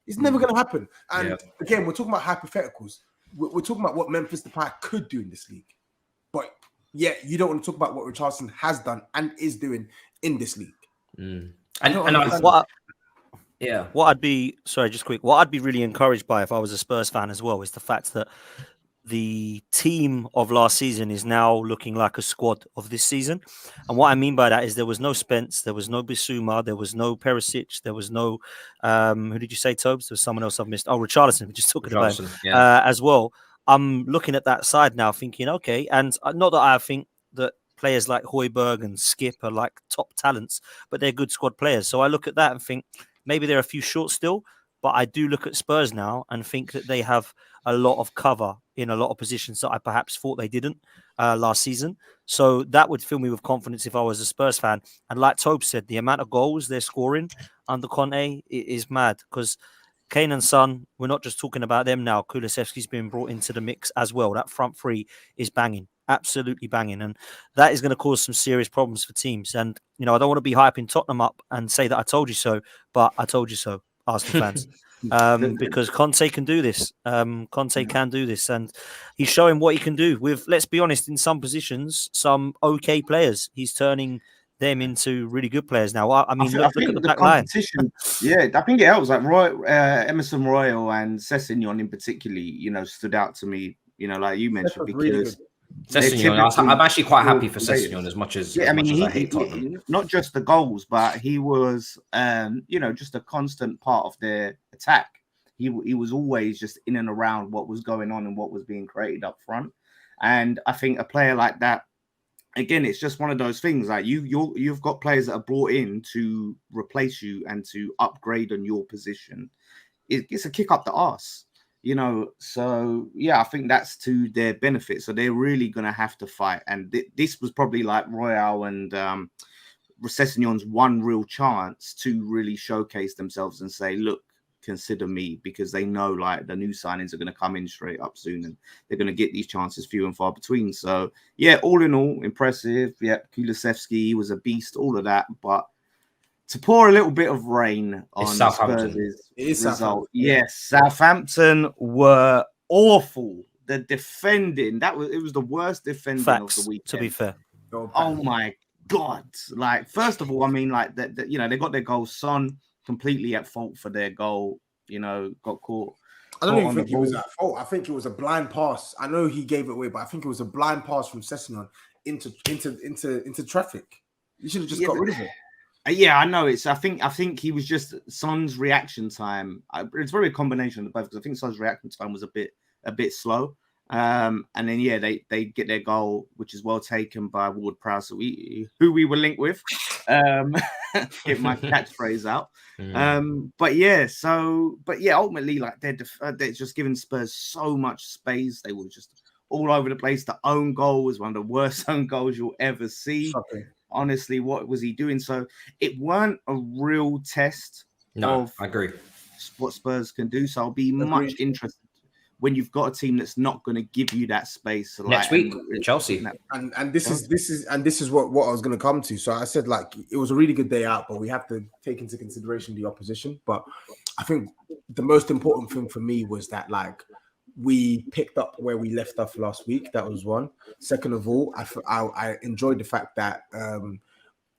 D: It's never going to happen. And again, we're talking about hypotheticals. We're talking about what Memphis Depay could do in this league. But yet you don't want to talk about what Richarlison has done and is doing in this league.
B: What I'd be really encouraged by if I was a Spurs fan as well is the fact that the team of last season is now looking like a squad of this season. And what I mean by that is there was no Spence, there was no Bissouma, there was no Perisic, there was no who did you say, Tobs? There was someone else I've missed. Oh, Richarlison, we're just talking about him as well. I'm looking at that side now thinking, okay, and not that I think that players like Højbjerg and Skip are like top talents, but they're good squad players. So I look at that and think, maybe they're a few short still, but I do look at Spurs now and think that they have a lot of cover in a lot of positions that I perhaps thought they didn't last season. So that would fill me with confidence if I was a Spurs fan. And like Tobe said, the amount of goals they're scoring under Conte is mad because Kane and Son, we're not just talking about them now. Kulsevski's been brought into the mix as well. That front three is banging. Absolutely banging, and that is going to cause some serious problems for teams. And I don't want to be hyping Tottenham up and say that I told you so, but I told you so, Arsenal fans, because Conte can do this. Conte can do this, and he's showing what he can do with. Let's be honest, in some positions, some okay players, he's turning them into really good players now. I mean, look at the back
C: competition. Line. I think it helps. Like Emerson Royal and Sessegnon in particularly, stood out to me. Like you mentioned, because. Really
A: Sessegnon, I'm actually quite happy for Sessegnon as much as I hate Tottenham.
C: Not just the goals, but he was, just a constant part of their attack. He was always just in and around what was going on and what was being created up front. And I think a player like that, again, it's just one of those things. Like you've got players that are brought in to replace you and to upgrade on your position. It's a kick up the arse. So I think that's to their benefit. So they're really going to have to fight. And this was probably like Royal and Sessegnon's one real chance to really showcase themselves and say, look, consider me, because they know like the new signings are going to come in straight up soon and they're going to get these chances few and far between. So all in all, impressive. Kulsevski was a beast, all of that. But to pour a little bit of rain on Spurs' result. Yes, Southampton were awful. The defending, it was the worst defending of the weekend.
B: To be fair.
C: Oh my God. Like, first of all, I mean, like that, they got their goal. Son completely at fault for their goal, got caught.
D: I don't even think he was at fault. I think it was a blind pass. I know he gave it away, but I think it was a blind pass from Sessegnon into traffic. You should have just got rid of it.
C: I know I think he was just Son's reaction time. It's probably a combination of both, because I think Son's reaction time was a bit slow. And then they get their goal, which is well taken by Ward-Prowse, who we were linked with. Get my catchphrase out.
A: Mm.
C: But yeah, ultimately, like they're just giving Spurs so much space. They were just all over the place. The own goal was one of the worst own goals you'll ever see.
D: Shocking.
C: Honestly, what was he doing? So it weren't a real test of
A: I agree.
C: what Spurs can do. So I'll be
D: Agreed.
C: much interested when you've got a team that's not going to give you that space.
A: Next week, Chelsea.
D: And this is what I was going to come to. So I said, like, it was a really good day out, but we have to take into consideration the opposition. But I think the most important thing for me was that, like, we picked up where we left off last week. That was one. Second of all, I enjoyed the fact that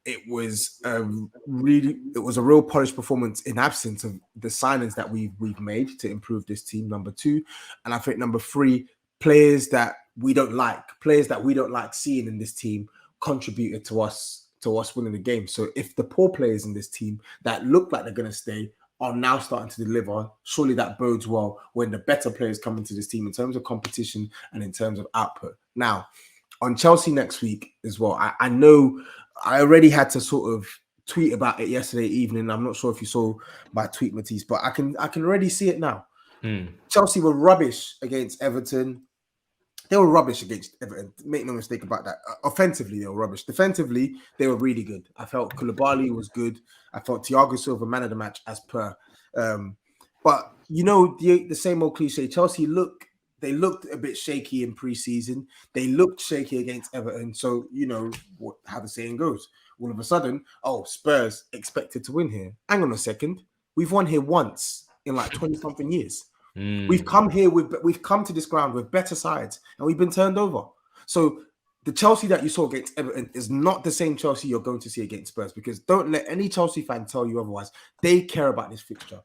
D: it was a real polished performance in absence of the signings that we've made to improve this team. Number two, and I think number three, players that we don't like seeing in this team contributed to us winning the game. So if the poor players in this team that look like they're going to stay are now starting to deliver, surely that bodes well when the better players come into this team in terms of competition and in terms of output. Now, on Chelsea next week as well, I know I already had to sort of tweet about it yesterday evening. I'm not sure if you saw my tweet, Matisse, but I can already see it now. Chelsea were rubbish against Everton. They were rubbish against Everton. Make no mistake about that. Offensively, they were rubbish. Defensively, they were really good. I felt Koulibaly was good. I felt Thiago Silva man of the match as per. But you know, the same old cliche. Chelsea looked a bit shaky in pre-season. They looked shaky against Everton. So you know how the saying goes. All of a sudden, Spurs expected to win here. Hang on a second. We've won here once in like 20-something years. We've come to this ground with better sides and we've been turned over. So the Chelsea that you saw against Everton is not the same Chelsea you're going to see against Spurs, because don't let any Chelsea fan tell you otherwise. They care about this fixture.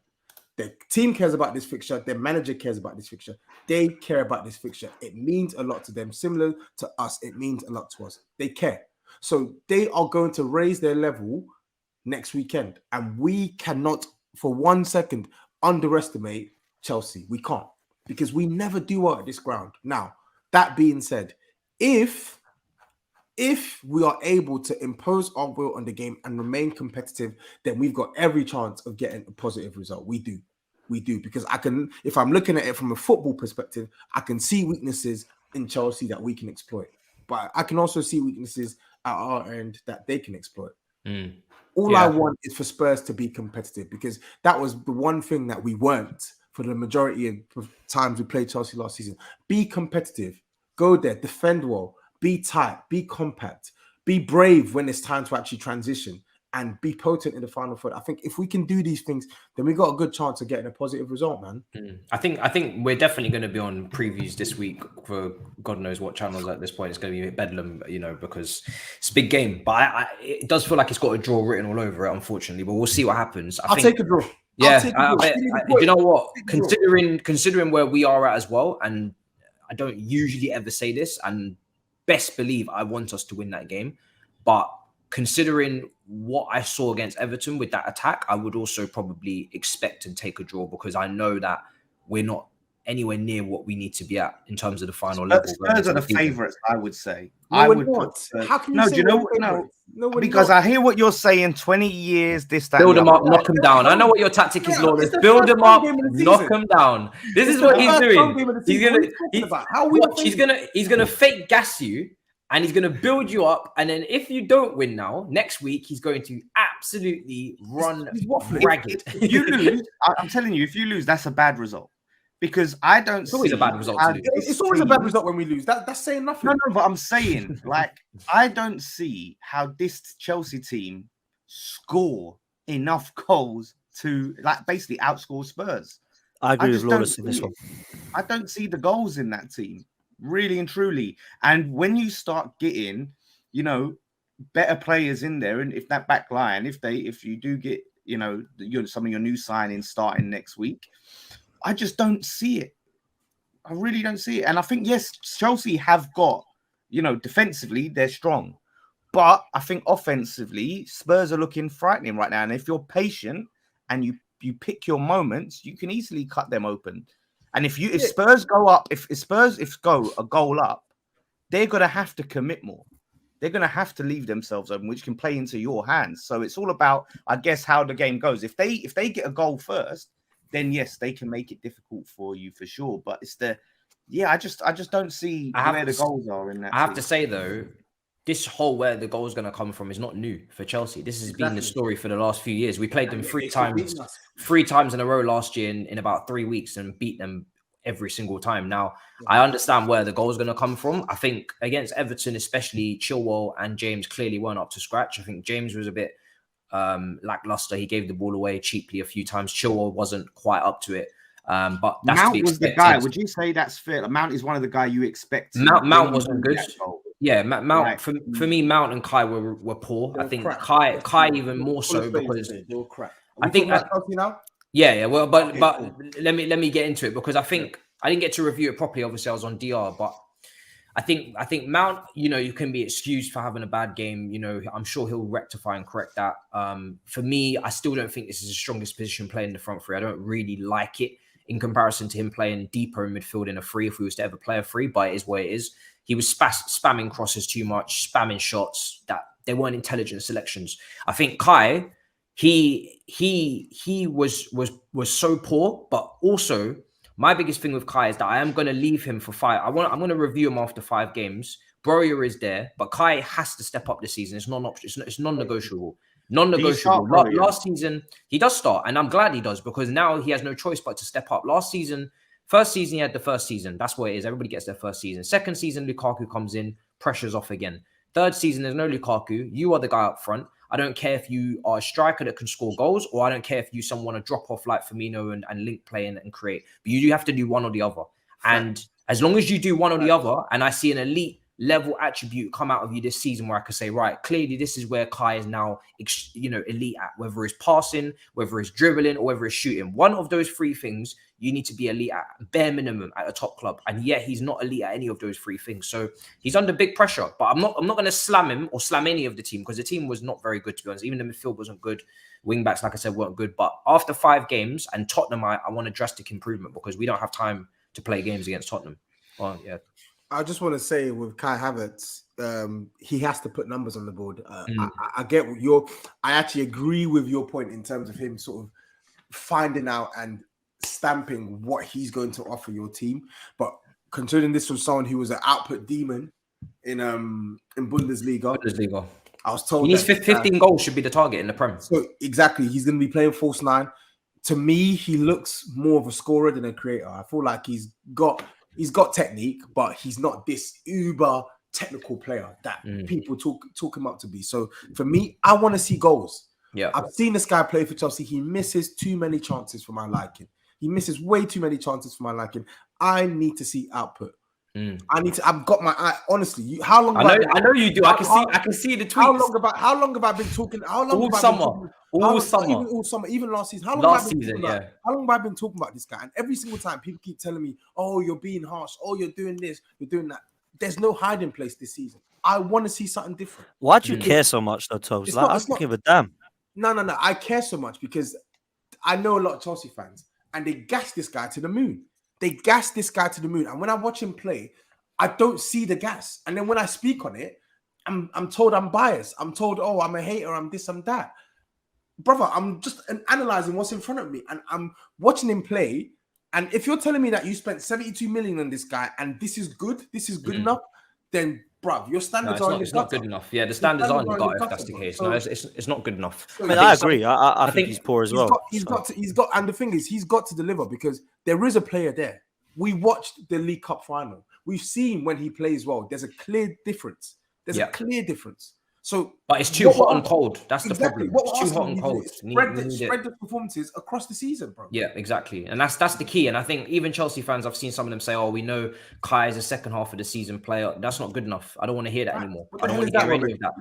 D: Their team cares about this fixture. Their manager cares about this fixture. They care about this fixture. It means a lot to them. Similar to us, it means a lot to us. They care. So they are going to raise their level next weekend. And we cannot for 1 second underestimate Chelsea. We can't, because we never do well at this ground. Now, that being said, if we are able to impose our will on the game and remain competitive, then we've got every chance of getting a positive result. We do, because if I'm looking at it from a football perspective, I can see weaknesses in Chelsea that we can exploit, but I can also see weaknesses at our end that they can exploit. I want is for Spurs to be competitive, because that was the one thing that we weren't for the majority of times we played Chelsea last season. Be competitive, go there, defend well, be tight, be compact, be brave when it's time to actually transition, and be potent in the final third. I think if we can do these things, then we got a good chance of getting a positive result, man.
A: I think we're definitely going to be on previews this week for God knows what channels at this point. It's going to be bedlam, you know, because it's a big game. But it does feel like it's got a draw written all over it, unfortunately. But we'll see what happens.
D: I'll take a draw.
A: Yeah, you know what? Considering where we are at as well, and I don't usually ever say this, and best believe I want us to win that game, but considering what I saw against Everton with that attack, I would also probably expect and take a draw, because I know that we're not anywhere near what we need to be at in terms of the final level.
C: Spurs are the favourites, I would say.
D: How can you say
C: do you know? No, because I hear what you're saying. 20 years, this, that.
A: Build them up, knock them down. I know what your tactic is, Lawless. Build them up, knock them down. This is what he's doing. He's gonna fake gas you, and he's gonna build you up. And then if you don't win now, next week he's going to absolutely run ragged.
C: If you lose, I'm telling you, if you lose, that's a bad result. Because I don't.
A: It's always a bad result.
D: It's always a bad result when we lose. That's saying nothing.
C: No, but I'm saying, like, I don't see how this Chelsea team score enough goals to, like, basically outscore Spurs.
B: I agree with Lawless in this one.
C: I don't see the goals in that team, really and truly. And when you start getting, you know, better players in there, and if that back line, if you do get, you know, some of your new signings starting next week, I just don't see it. I really don't see it. And I think, yes, Chelsea have got, you know, defensively, they're strong. But I think offensively, Spurs are looking frightening right now. And if you're patient and you pick your moments, you can easily cut them open. And if Spurs go up, if Spurs go a goal up, they're going to have to commit more. they're going to have to leave themselves open, which can play into your hands. So it's all about, I guess, how the game goes. If they get a goal first, then yes, they can make it difficult for you for sure. But it's I just don't see where the goals are in that.
A: I have to say though, this whole where the goal is going to come from is not new for Chelsea. This has been the story for the last few years. We played them three times in a row last year in about 3 weeks and beat them every single time. Now, I understand where the goal is going to come from. I think against Everton, especially, Chilwell and James clearly weren't up to scratch. I think James was a bit lackluster. He gave the ball away cheaply a few times. Chilwell wasn't quite up to it. But that's
C: Mount
A: to be
C: was the guy. Would you say that's fair? Mount is one of the guys you expect.
A: Mount wasn't good. Yeah, Mount
C: Right.
A: for me, Mount and Kai were poor. I think Kai even more so because
D: they were crap.
A: I think
D: now.
A: Yeah. Well, but
D: Okay,
A: but
D: cool.
A: let me get into it because I think I didn't get to review it properly. Obviously, I was on DR, but I think Mount, you can be excused for having a bad game. I'm sure he'll rectify and correct that. For me, I still don't think this is the strongest position playing in the front three. I don't really like it in comparison to him playing deeper in midfield in a free, if we was to ever play a free, but it is what it is. He was spamming crosses too much, spamming shots that they weren't intelligent selections. I think Kai, he was so poor, but also my biggest thing with Kai is that I am going to leave him for 5. I'm going to review him after 5 games. Broja is there, but Kai has to step up this season. It's non-option. It's non-negotiable. Non-negotiable. Last season, he does start, and I'm glad he does because now he has no choice but to step up. First season, he had the first season. That's what it is. Everybody gets their first season. Second season, Lukaku comes in, pressure's off again. Third season, there's no Lukaku. You are the guy up front. I don't care if you are a striker that can score goals, or I don't care if you someone want to drop off like Firmino and link play and create. But you do have to do one or the other. And as long as you do one or the other, and I see an elite level attribute come out of you this season where I could say, right, clearly this is where Kai is now, elite at, whether it's passing, whether it's dribbling, or whether it's shooting. One of those 3 things you need to be elite at, bare minimum at a top club. And yet he's not elite at any of those 3 things. So he's under big pressure, but I'm not going to slam him or slam any of the team because the team was not very good, to be honest. Even the midfield wasn't good. Wing backs, like I said, weren't good. But after 5 games and Tottenham, I want a drastic improvement because we don't have time to play games against Tottenham. Well, yeah.
D: I just want to say with Kai Havertz, he has to put numbers on the board. I get what I actually agree with your point in terms of him sort of finding out and stamping what he's going to offer your team. But considering this was someone who was an output demon in Bundesliga. I was told
A: he needs 15 goals should be the target in the Prem.
D: So exactly, he's going to be playing false 9. To me, he looks more of a scorer than a creator. I feel like he's got technique, but he's not this uber technical player that people talk him up to be. So for me, I want to see goals.
A: Yeah,
D: I've seen this guy play for Chelsea. He misses too many chances for my liking. He misses way too many chances for my liking. I need to see output. I've got my eye. Honestly, how long?
A: I know you do. I can see the tweets.
D: How long have I been talking?
A: All summer,
D: even last season. How long have I been talking about this guy? And every single time, people keep telling me, "Oh, you're being harsh. Oh, you're doing this. You're doing that." There's no hiding place this season. I want to see something different.
B: Why do you care so much, though, Tobs? I don't give a damn.
D: No. I care so much because I know a lot of Chelsea fans, and they gas this guy to the moon. And when I watch him play, I don't see the gas. And then when I speak on it, I'm told I'm biased. I'm told, oh, I'm a hater. I'm this, I'm that. Brother, I'm just analyzing what's in front of me, and I'm watching him play. And if you're telling me that you spent 72 million on this guy, and this is good enough, then, bruv, your standards
A: it's not good enough. Yeah, the standards aren't in the gutter if that's the case. No, it's not good enough.
B: I mean, I agree. I think he's poor as well.
D: He's got, and the thing is, he's got to deliver because there is a player there. We watched the League Cup final. We've seen when he plays well. There's a clear difference. So,
A: but it's too hot and cold. That's the problem. It's too hot and cold.
D: Spread the performances across the season, bro.
A: Yeah, exactly. And that's the key. And I think even Chelsea fans, I've seen some of them say, "Oh, we know Kai is a second half of the season player." That's not good enough. I don't want to hear that anymore. I don't want to hear any of that.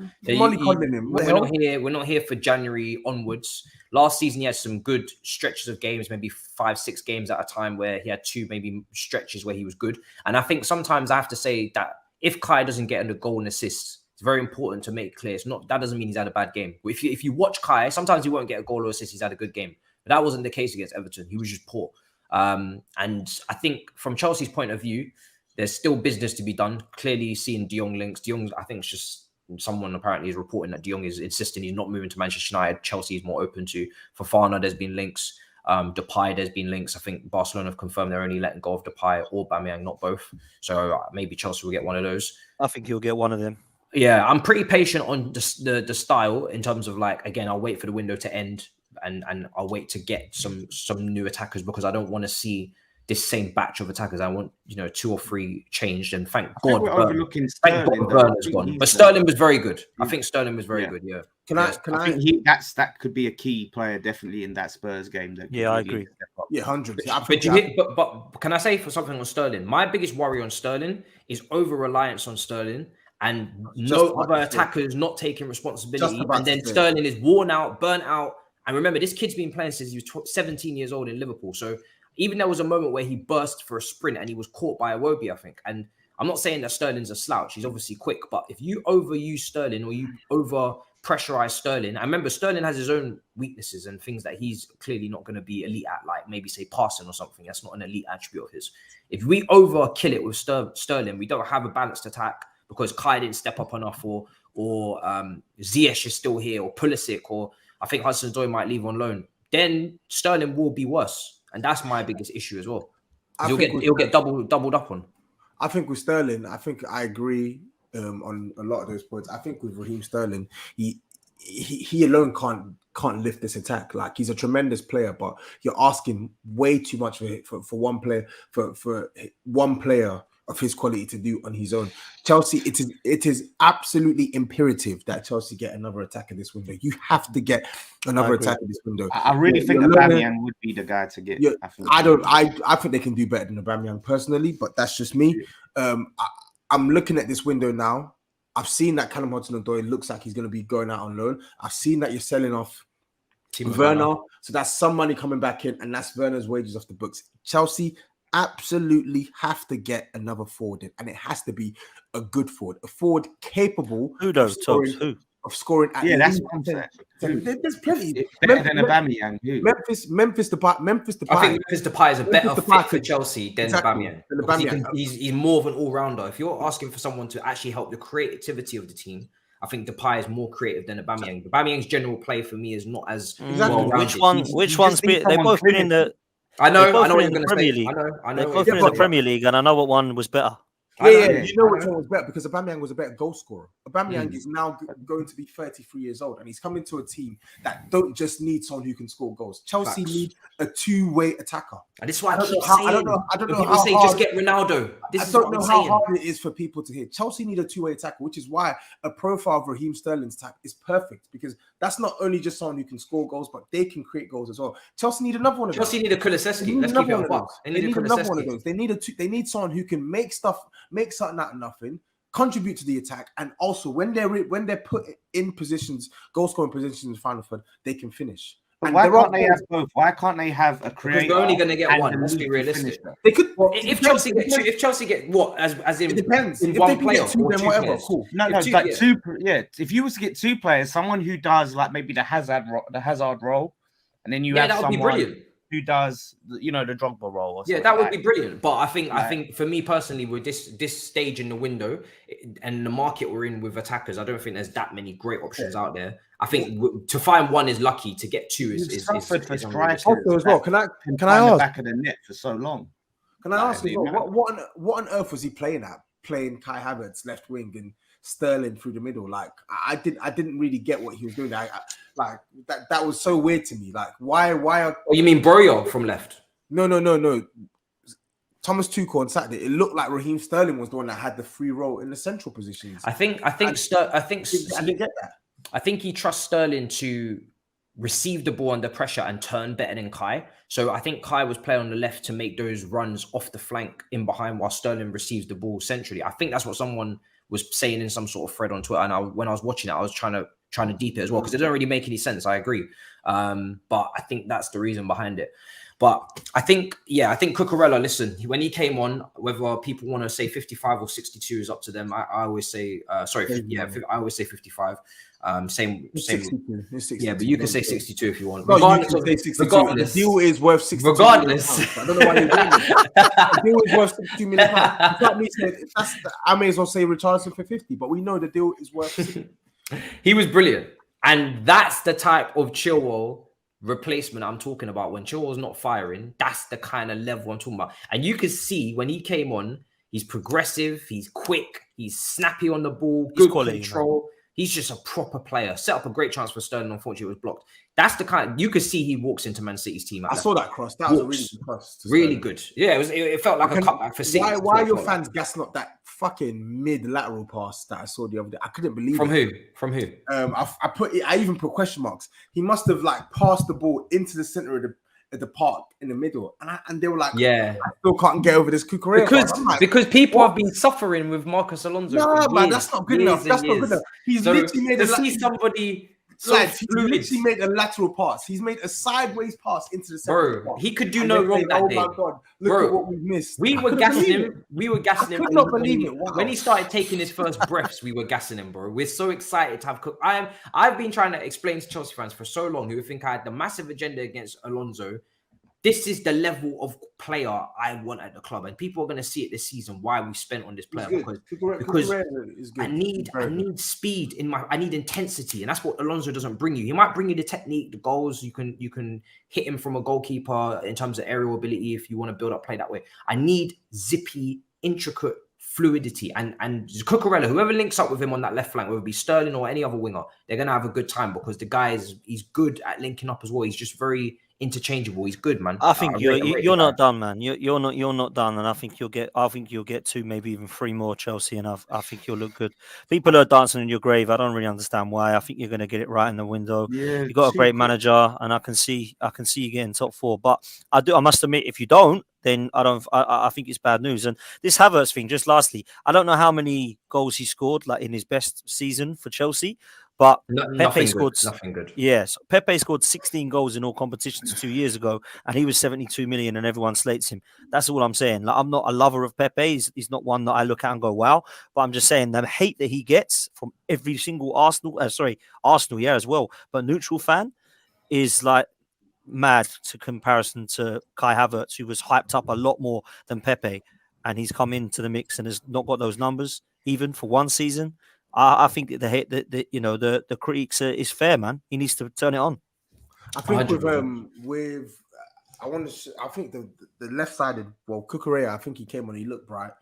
A: We're not here for January onwards. Last season, he had some good stretches of games, maybe 5-6 games at a time, where he had 2 maybe stretches where he was good. And I think sometimes I have to say that if Kai doesn't get a goal and assists, it's very important to make clear. That doesn't mean he's had a bad game. If you watch Kai, sometimes he won't get a goal or assist. He's had a good game, but that wasn't the case against Everton. He was just poor. And I think from Chelsea's point of view, there's still business to be done. Clearly, seeing De Jong links. De Jong, I think, is just someone apparently is reporting that De Jong is insisting he's not moving to Manchester United. Chelsea is more open to Fofana. There's been links. Depay, there's been links. I think Barcelona have confirmed they're only letting go of Depay or Aubameyang, not both. So maybe Chelsea will get one of those.
B: I think he'll get one of them.
A: Yeah, I'm pretty patient on the style in terms of like, again, I'll wait for the window to end and I'll wait to get some new attackers because I don't want to see this same batch of attackers. I want 2 or 3 changed, and thank God Werner's gone. But Sterling was very good. I think Sterling was very good. Yeah.
C: I think that could be a key player definitely in that Spurs game.
B: I agree.
D: Yeah, 100.
A: But can I say for something on Sterling? My biggest worry on Sterling is over reliance on Sterling and no other attackers not taking responsibility, and then Sterling is worn out, burnt out. And remember, this kid's been playing since he was 17 years old in Liverpool. So even there was a moment where he burst for a sprint and he was caught by Iwobi, I think. And I'm not saying that Sterling's a slouch. He's obviously quick. But if you overuse Sterling or you over-pressurize Sterling, I remember Sterling has his own weaknesses and things that he's clearly not going to be elite at, like maybe say passing or something. That's not an elite attribute of his. If we overkill it with Sterling, we don't have a balanced attack because Kai didn't step up enough or Ziyech is still here or Pulisic or I think Hudson-Odoi might leave on loan, then Sterling will be worse. And that's my biggest issue as well. He'll get doubled up on.
D: I think with Sterling, I agree on a lot of those points. I think with Raheem Sterling, he alone can't lift this attack. Like, he's a tremendous player, but you're asking way too much for one player for one player of his quality to do on his own. Chelsea, it is absolutely imperative that Chelsea get another attacker this window. You have to get another attacker this window.
C: I really think Aubameyang would be the guy to get.
D: Yeah, I think they can do better than Aubameyang personally, but that's just me. I'm looking at this window now. I've seen that Callum Hudson-Odoi looks like he's going to be going out on loan. I've seen that you're selling off Werner, so that's some money coming back in, and that's Werner's wages off the books. Chelsea absolutely have to get another forward in, and it has to be a good forward, a forward capable of scoring at
C: that's what I'm saying.
D: There's plenty
C: better than Aubameyang.
D: Memphis Depay.
A: I think Memphis Depay is a better fit for Chelsea than Aubameyang. He's more of an all-rounder. If you're asking for someone to actually help the creativity of the team, I think Depay is more creative than Aubameyang. Aubameyang's general play for me is not as well-rounded.
B: Which one's been? They've both been in the.
A: I know what you're going to say.
B: They've both been in the Premier League, and I know what one was better.
D: You know which one was better because Aubameyang was a better goal scorer. Aubameyang is now going to be 33 years old, and he's coming to a team that don't just need someone who can score goals. Chelsea need a two-way attacker.
A: And this is why I keep saying. I don't know how say just get Ronaldo. I don't know how
D: hard it is for people to hear. Chelsea need a two-way attacker, which is why a profile of Raheem Sterling's type is perfect because that's not only just someone who can score goals, but they can create goals as well. Chelsea need another one of those.
A: Chelsea need a Kulsevski. Let's keep it on box.
D: They need another one of those. They need someone who can make something out of nothing, contribute to the attack, and also when they're put in positions, goal scoring positions in the final third, they can finish.
C: And why can't they have both? Why can't they have a creator?
A: Because we're only going to get one. Let's be realistic.
D: They could.
A: If Chelsea get what as in
D: it depends.
A: In
D: if
A: one
D: they
A: player,
D: get two, then whatever. Cool.
C: No, like two. Yeah, if you was to get two players, someone who does like maybe the Hazard role, and then you have someone brilliant. Who does the Drogba role? Or
A: that would be brilliant. But I think for me personally, with this stage in the window and the market we're in with attackers, I don't think there's that many great options out there. I think to find one is lucky. To get two is
C: suffered for strikers
D: as well. Can I ask
C: the back of the net for so long?
D: Can I ask as well? What on earth was he playing at? Playing Kai Havertz left wing and Sterling through the middle. Like I didn't really get what he was doing. That was so weird to me. Like why are?
A: Oh, you mean Broyo from left?
D: No. Thomas Tuchel on Saturday. It looked like Raheem Sterling was the one that had the free role in the central positions.
A: I didn't get that. I think he trusts Sterling to receive the ball under pressure and turn better than Kai. So I think Kai was playing on the left to make those runs off the flank in behind while Sterling receives the ball centrally. I think that's what someone was saying in some sort of thread on Twitter. And when I was watching it, I was trying to deep it as well because it doesn't really make any sense. I agree. But I think that's the reason behind it. But I think Cucurella, listen, when he came on, whether people want to say 55 or 62 is up to them. I always say, I always say 55. Same.
D: It's 62. It's 62.
A: Yeah, but you can say 62 if you want.
D: No, you
A: Regardless
D: can
A: of,
D: say 62.
A: regardless,
D: The deal is worth 62
A: regardless.
D: million pounds. I don't know why you're doing it. The deal is worth 62 million pounds. It's like me saying, I may as well say Richarlison for 50, but we know the deal is worth 60.
A: He was brilliant. And that's the type of Chilwell replacement I'm talking about. When Chilwell's not firing, that's the kind of level I'm talking about. And you could see when he came on, he's progressive, he's quick, he's snappy on the ball, good control. He's just a proper player. Set up a great chance for Sterling. Unfortunately, it was blocked. That's the kind you could see he walks into Man City's team.
D: I saw that cross. That was a really good cross.
A: Really good. Yeah, it felt like a cutback for City.
D: Why are your fans gassing up that fucking mid-lateral pass that I saw the other day? I couldn't believe it. From who? I even put question marks. He must have like passed the ball into the center of the park in the middle, and they were like, "Yeah, I still can't get over this Cucurella."
A: Because people have been suffering with Marcus Alonso.
D: No, man, that's not good enough. That's not good enough. He's literally made
A: somebody.
D: He literally made a lateral pass. He's made a sideways pass into the center.
A: Bro, he could do no wrong that day.
D: Oh my god! Look at what we've missed.
A: We were gassing him. I
D: could not believe it. Wow.
A: When he started taking his first breaths, we were gassing him, bro. We're so excited to have Cook. I've been trying to explain to Chelsea fans for so long who think I had the massive agenda against Alonso. This is the level of player I want at the club, and people are going to see it this season why we spent on this player because I need speed I need intensity, and that's what Alonso doesn't bring you. He might bring you the technique, the goals. You can hit him from a goalkeeper in terms of aerial ability if you want to build up play that way. I need zippy, intricate fluidity, and Cucurella, whoever links up with him on that left flank, whether it be Sterling or any other winger, they're going to have a good time because the guy he's good at linking up as well. He's just very interchangeable. He's good, man.
B: I think you're not done, man. You're not done, and I think you'll get 2, maybe even 3 more Chelsea, and I think you'll look good. People are dancing in your grave. I don't really understand why. I think you're going to get it right in the window. Yeah, you got a great manager, and I can see you getting top 4. But I must admit, if you don't, then I think it's bad news. And this Havertz thing, just lastly, I don't know how many goals he scored like in his best season for Chelsea. But Pepe scored
A: nothing good.
B: Yes, Pepe scored 16 goals in all competitions 2 years ago, and he was 72 million, and everyone slates him. That's all I'm saying. Like, I'm not a lover of Pepe. He's not one that I look at and go, wow. But I'm just saying the hate that he gets from every single Arsenal, yeah, as well. But neutral fan is like mad to comparison to Kai Havertz, who was hyped up a lot more than Pepe, and he's come into the mix and has not got those numbers even for one season. I think that the critics is fair, man. He needs to turn it on.
D: I think I think the left-sided, Cucurella, I think he came on, he looked bright.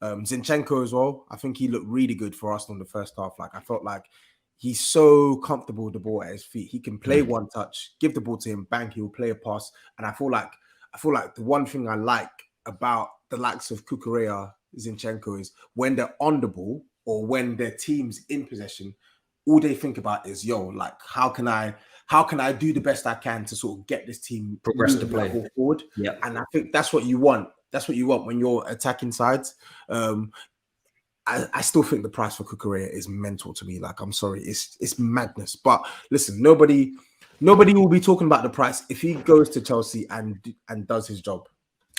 D: Zinchenko as well. I think he looked really good for Arsenal in the first half. Like, I felt like he's so comfortable with the ball at his feet. He can play one touch, give the ball to him, bang, he'll play a pass. And I feel like the one thing I like about the likes of Cucurella, Zinchenko is when they're on the ball, or when their team's in possession, all they think about is, like, how can I do the best I can to sort of get this team
A: progress to play
D: forward? Yeah, and I think that's what you want. That's what you want when you're attacking sides. I still think the price for Cucurella is mental to me. Like, I'm sorry, it's madness. But listen, nobody will be talking about the price if he goes to Chelsea and does his job.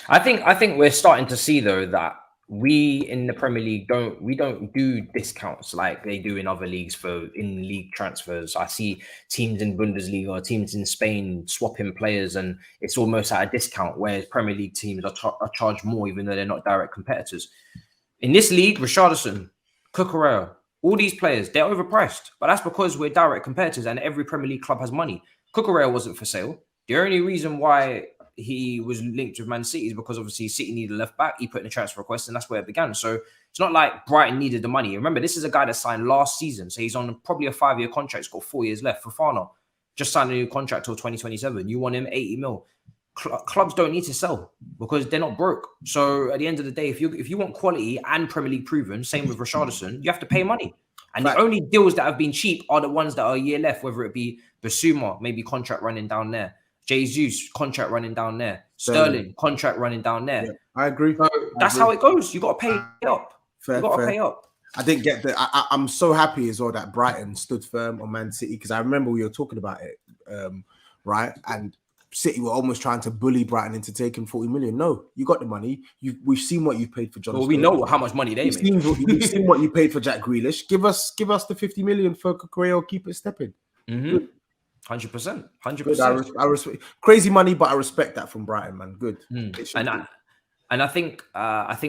A: I think we're starting to see though that we in the Premier League don't do discounts like they do in other leagues for in-league transfers. I see teams in Bundesliga, teams in Spain swapping players, and it's almost at a discount, whereas Premier League teams are charged more, even though they're not direct competitors. In this league, Richarlison, Cucurella, all these players, they're overpriced, but that's because we're direct competitors and every Premier League club has money. Cucurella wasn't for sale. The only reason why he was linked with Man City is because obviously City needed a left back. He put in a transfer request, and that's where it began. So it's not like Brighton needed the money. Remember, this is a guy that signed last season, so he's on probably a 5-year contract. He's got 4 years left. Fofana just signed a new contract till 2027. You want him 80 mil. Clubs don't need to sell because they're not broke. So at the end of the day, if you want quality and Premier League proven, same with Richarlison, you have to pay money. And the only deals that have been cheap are the ones that are a year left, whether it be Basuma, maybe contract running down there. Jesus, contract running down there. Sterling, contract running down there.
D: Yeah, I agree.
A: So that's how it goes. You got to pay up. You got to pay up.
D: I didn't get that. I'm so happy as well that Brighton stood firm on Man City, because I remember we were talking about it, right? And City were almost trying to bully Brighton into taking 40 million. No, you got the money. We've seen what you've paid for John.
A: Well, we know how much money they
D: We've
A: make.
D: seen what you paid for Jack Grealish. Give us the 50 million for Cucurella. Keep it stepping.
A: 100%. 100%.
D: I respect crazy money, but I respect that from Brighton, man. Good.
A: And I think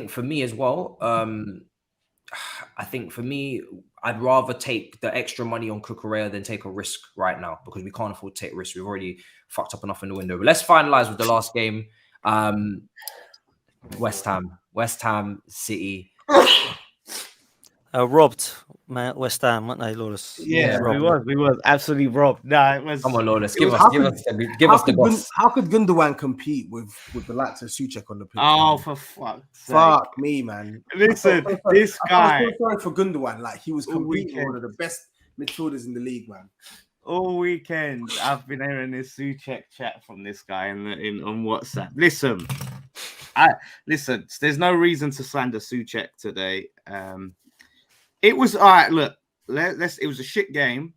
A: for me as well, I think for me, I'd rather take the extra money on Cucurella than take a risk right now, because we can't afford to take risks. We've already fucked up enough in the window. But let's finalize with the last game. West Ham City.
B: Robbed, man. West Ham, weren't they, Lawless?
C: Yeah, we was absolutely robbed. No, it was.
A: Come on, Lawless, give us the boss.
D: How could Gundogan compete with the likes of Souček on the pitch?
C: Oh, for fuck's sake.
D: Fuck me, man.
C: Listen, this guy.
D: I'm so sorry for Gundogan. Like, he was competing with one of the best midfielders in the league, man.
C: All weekend, I've been hearing this Souček chat from this guy on WhatsApp. Listen, there's no reason to slander Souček today. It was all right. Look, it was a shit game.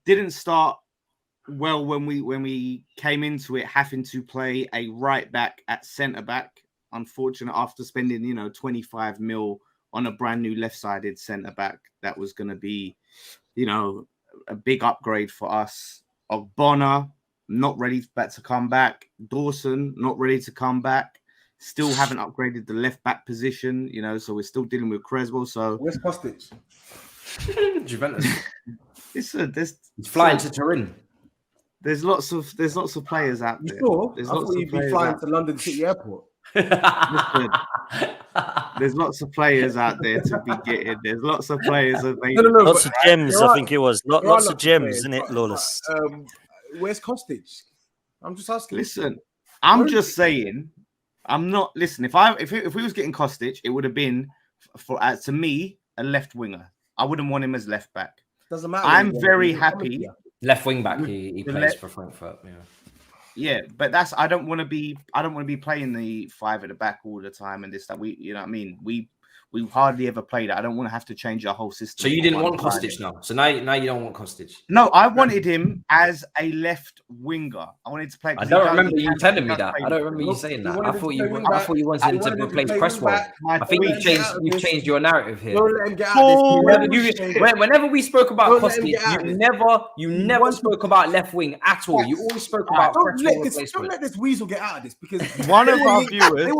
C: Didn't start well when we came into it, having to play a right back at centre back. Unfortunate, after spending 25 mil on a brand new left-sided centre back, that was going to be a big upgrade for us. Ogbonna not ready to come back. Dawson not ready to come back. Still haven't upgraded the left back position, so we're still dealing with Creswell. So
D: where's Kostic?
A: Juventus.
C: He's
A: flying to Turin.
C: There's lots of players out there.
D: Sure?
C: There's
D: I
C: lots
D: thought
C: of
D: you'd be
C: players
D: flying to London City Airport.
C: There's lots of players out there to be getting. There's lots of players available.
B: No, lots of gems, I think it was. Lots of gems, isn't it, Lawless?
D: Where's Kostic? I'm just asking.
C: Listen, I'm just saying. I'm not. Listen, if we was getting Kostic, it would have been to me a left winger. I wouldn't want him as left back.
D: Doesn't matter.
C: I'm very happy.
A: Left wing back. He plays for Frankfurt.
C: Yeah, but I don't want to be playing the 5 at the back all the time and this that you know what I mean. We hardly ever play that. I don't want to have to change our whole system.
A: So you didn't want Kostic now. So now you don't want Kostic.
C: No, I wanted him as a left winger. I wanted to play.
A: I don't remember you telling me that. I don't remember you saying that. I thought you wanted him to replace Cresswell. I think you've changed your narrative here.
D: Don't let him get out of this.
A: Whenever we spoke about Kostic, you never spoke about left wing at all. You always spoke about Cresswell replacement.
D: Don't let this weasel get out of this, because
C: one of our viewers
D: they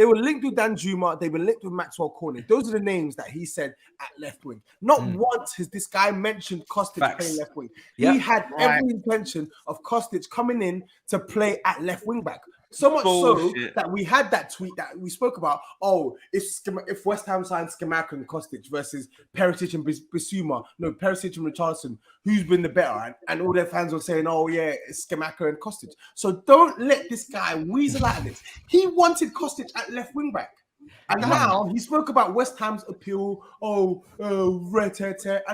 D: were linked with Danjuma. They were linked with Maxwell Cornet. Those are the names that he said at left wing. Not once has this guy mentioned Kostic playing left wing. He had every intention of Kostic coming in to play at left wing back. So much so that we had that tweet that we spoke about. Oh, if West Ham signed Scamacca and Kostic versus Perisic and Bissouma, no, Perisic and Richarlison, who's been the better? And all their fans were saying, oh yeah, it's Scamacca and Kostic. So don't let this guy weasel out of this. He wanted Kostic at left wing back. And now he spoke about West Ham's appeal. And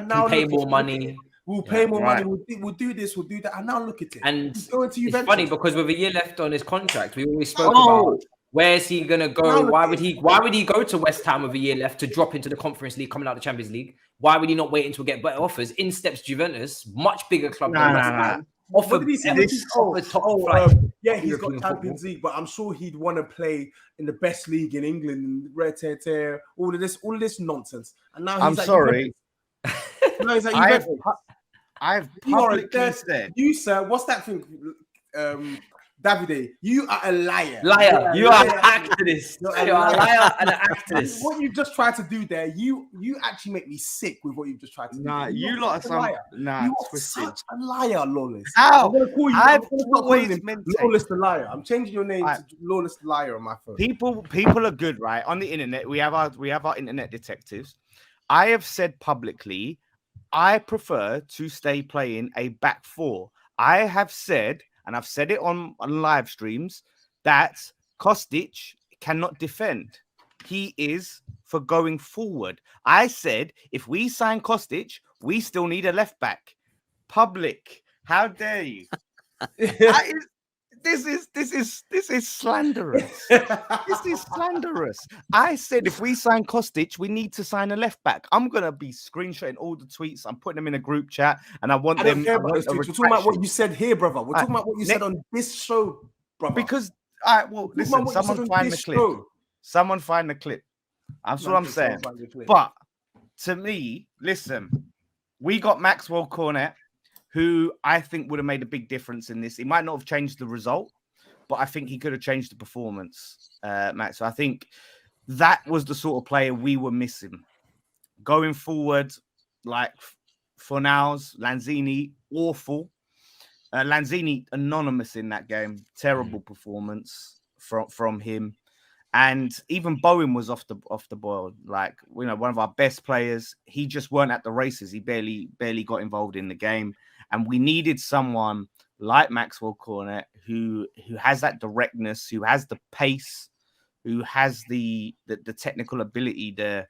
D: now
A: pay more money.
D: We'll pay more money. We'll do this. We'll do that. And now look at it.
A: And it's funny because with a year left on his contract, we always spoke about where is he gonna go? Why would he go to West Ham with a year left to drop into the Conference League, coming out of the Champions League? Why would he not wait until get better offers? In steps Juventus, much bigger club than West Ham.
D: What did he say? Yeah, he's got Champions League, but I'm sure he'd want to play in the best league in England, all of this nonsense. And now he's
C: sorry.
D: No, he's like,
C: I've publicly said,
D: you sir, what's that thing? Davide, you are a liar.
A: You are an activist. You're a liar and an activist.
D: What you just tried to do there, you actually make me sick with what you've just tried to do.
C: You lot are liar.
D: You are such a liar, Lawless.
C: How?
D: I'm gonna call you.
C: I've always meant
D: Lawless the liar. I'm changing your name to Lawless the liar on my phone.
C: People are good, right? On the internet, we have our internet detectives. I have said publicly, I prefer to stay playing a back 4. I have said, and I've said it on live streams, that Kostic cannot defend. He is for going forward. I said, if we sign Kostic, we still need a left back. Public, how dare you? This is slanderous. This is slanderous. I said if we sign Kostic, we need to sign a left back. I'm gonna be screenshotting all the tweets. I'm putting them in a group chat, and I want
D: I
C: them.
D: don't care about those tweets. We're talking about what you said here, brother. We're talking about what you said on this show, brother.
C: Because well, listen, someone find the clip. Someone find the clip. That's what I'm saying. But to me, listen, we got Maxwell Cornet, who I think would have made a big difference in this. He might not have changed the result, but I think he could have changed the performance, Max. So I think that was the sort of player we were missing. Going forward, like Fornals, Lanzini, awful. Lanzini, anonymous in that game. Terrible performance from him. And even Bowen was off the boil. Like, one of our best players. He just weren't at the races. He barely got involved in the game. And we needed someone like Maxwell Cornet who has that directness, who has the pace, who has the technical ability there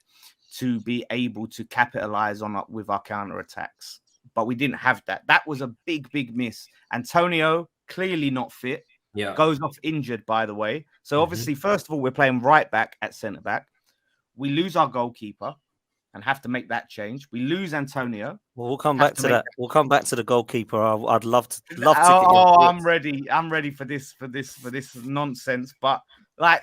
C: to be able to capitalize on with our counterattacks. But we didn't have that. That was a big miss. Antonio, clearly not fit.
A: Yeah,
C: goes off injured, by the way. So obviously, first of all, we're playing right back at centre back. We lose our goalkeeper and have to make that change. We lose Antonio.
B: Well, we'll come back to that. We'll come back to the goalkeeper. I'd love to.
C: I'm ready. I'm ready for this nonsense. But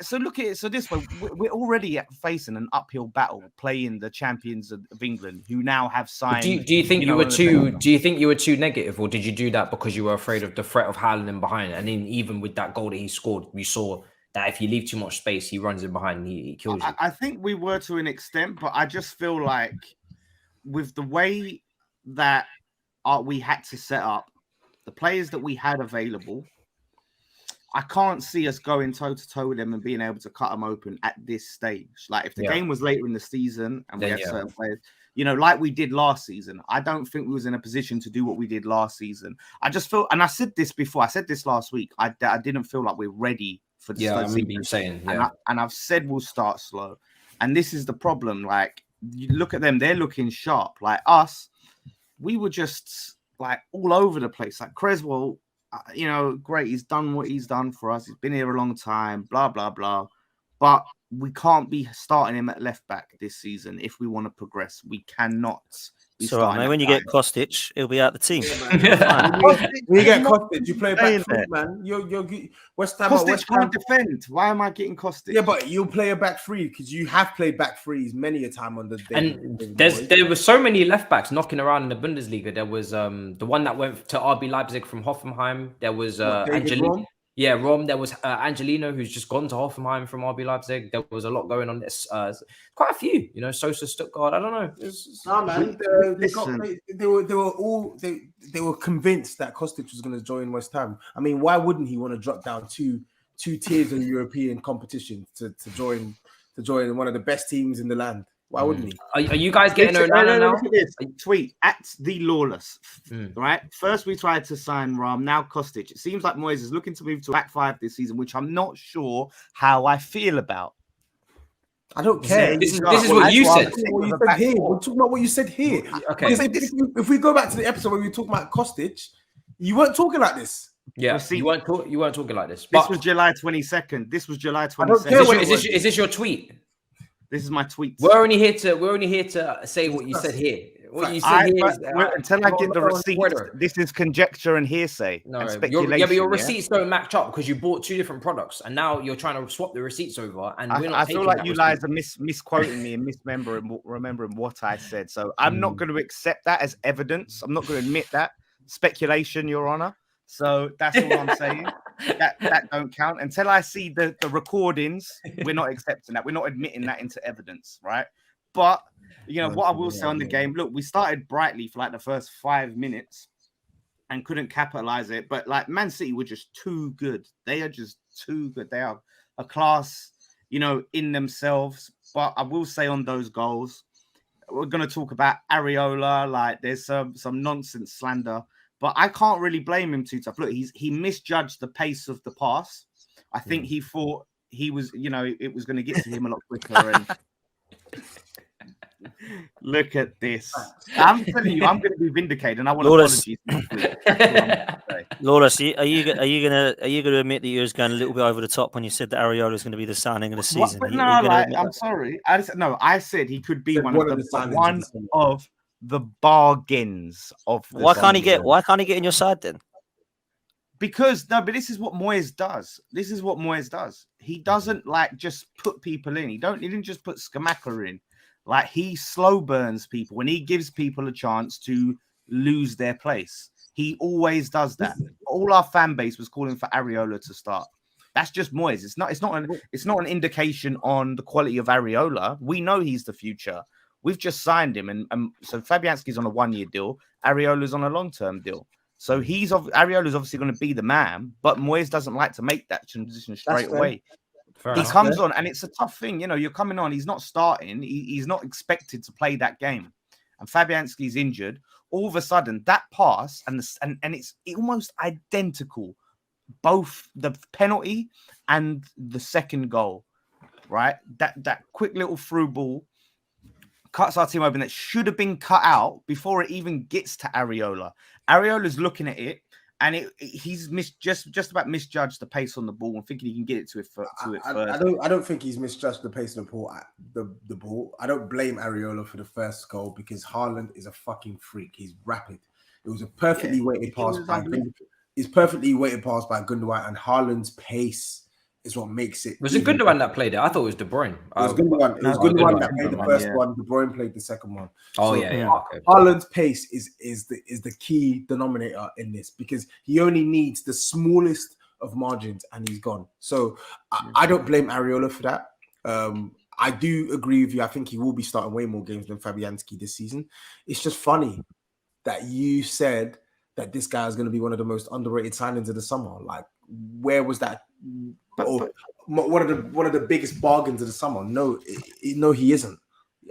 C: so look at it. So this way, we're already facing an uphill battle, playing the champions of England, who now have signed.
A: Do you think you were too? Do you think you were too negative, or did you do that because you were afraid of the threat of Haaland in behind? And then even with that goal that he scored, we saw that if you leave too much space, he runs in behind, he kills you.
C: I think we were to an extent, but I just feel like with the way that we had to set up the players that we had available, I can't see us going toe-to-toe with them and being able to cut them open at this stage. Like, if the game was later in the season and we had certain players, like we did last season, I don't think we was in a position to do what we did last season. I just feel, and I said this before, I said this last week, I didn't feel like we're ready for the
A: I remember you saying,
C: and I've said we'll start slow. And this is the problem. Like, you look at them, they're looking sharp. Like us, we were just like all over the place. Like Creswell, great. He's done what he's done for us. He's been here a long time, blah, blah, blah. But we can't be starting him at left back this season if we want to progress. We cannot.
B: So, mate, when you get Kostic, he'll be out the team.
D: When you get Kostic, you play back three, man. You're West Ham.
C: Kostic can't defend. Why am I getting Kostic?
D: Yeah, but you'll play a back three because you have played back threes many a time on the day.
A: And there were so many left backs knocking around in the Bundesliga. There was the one that went to RB Leipzig from Hoffenheim. There was Angelino. Yeah, Rom. There was Angelino, who's just gone to Hoffenheim from RB Leipzig. There was a lot going on. This quite a few, Sosa, Stuttgart. I don't know.
D: No, man. They were convinced that Kostic was going to join West Ham. I mean, why wouldn't he want to drop down two tiers of European competition to join one of the best teams in the land? Why wouldn't he?
A: Are you guys getting Onana now?
C: Look at this tweet at the Lawless. Right. First, we tried to sign Ram. Now Kostic. It seems like Moyes is looking to move to back five this season, which I'm not sure how I feel about.
D: I don't care.
A: This is what you said.
D: We're talking about what you said here.
A: Okay.
D: If we go back to the episode where we were talking about Kostic, you weren't talking like this.
A: Yeah, you weren't talking like this.
C: This was July 22nd. This was July 22nd.
A: Is this your tweet?
C: This is my tweet.
A: We're only here to say what you said here. What you said here is,
C: until I get the receipts. This is conjecture and hearsay and speculation.
A: But your receipts don't match up because you bought two different products, and now you're trying to swap the receipts over. And
C: I feel like you guys are misquoting me and remembering what I said. So I'm not going to accept that as evidence. I'm not going to admit that speculation, Your Honor. So that's all I'm saying. That don't count until I see the recordings. We're not accepting that. We're not admitting that into evidence, right? But what I will say on the game. Look, we started brightly for like the first 5 minutes and couldn't capitalize it. But like Man City were just too good. They are just too good. They are a class, in themselves. But I will say on those goals, we're going to talk about Areola. Like there's some nonsense slander. But I can't really blame him too tough. Look, he misjudged the pace of the pass. I think he thought he was, it was going to get to him a lot quicker. And Look at this. I'm telling you, I'm going to be vindicated, and I want
B: Lawless.
C: apologies next week. That's all I'm gonna say.
B: Lawless, are you gonna admit that you was going a little bit over the top when you said that Areola is going to be the signing of the season?
C: But
B: Are you
C: no,
B: gonna
C: like,
B: admit
C: I'm
B: that?
C: sorry. I said he could be
D: Said
C: one
D: one
C: of
D: of the signings
C: one
D: of the summer.
C: of the bargains of the
B: Why can't he
C: summer.
B: get in your side then?
C: Because no, but this is what Moyes does. This is what Moyes does. He doesn't like just put people in. He didn't just put Scamacca in. Like, he slow burns people when he gives people a chance to lose their place. He always does that. All our fan base was calling for Areola to start. That's just Moyes. It's not an indication on the quality of Areola. We know he's the future. We've just signed him, and so Fabianski's on a 1-year deal. Areola's on a long-term deal. So Areola's obviously going to be the man, but Moyes doesn't like to make that transition straight away. He comes on, and it's a tough thing. You know, you're coming on. He's not starting. He's not expected to play that game. And Fabianski's injured. All of a sudden, that pass and it's almost identical. Both the penalty and the second goal, right? That quick little through ball cuts our team open that should have been cut out before it even gets to Areola. Areola's looking at it, and he's just about misjudged the pace on the ball and thinking he can get it to it first.
D: I don't think he's misjudged the pace of the ball. The ball. I don't blame Areola for the first goal because Haaland is a fucking freak. He's rapid. It was a perfectly weighted pass by Gundogan, and Haaland's pace is what makes it.
A: Was it Gundogan that played it? I thought it was De Bruyne.
D: It was Gundogan. It was Gundogan that played the first one. De Bruyne played the second one.
A: Oh,
D: So,
A: yeah. Okay.
D: Haaland's pace is the key denominator in this because he only needs the smallest of margins and he's gone. So I don't blame Areola for that. I do agree with you. I think he will be starting way more games than Fabianski this season. It's just funny that you said that this guy is going to be one of the most underrated signings of the summer. Like, where was that? One of the biggest bargains of the summer. No, he isn't.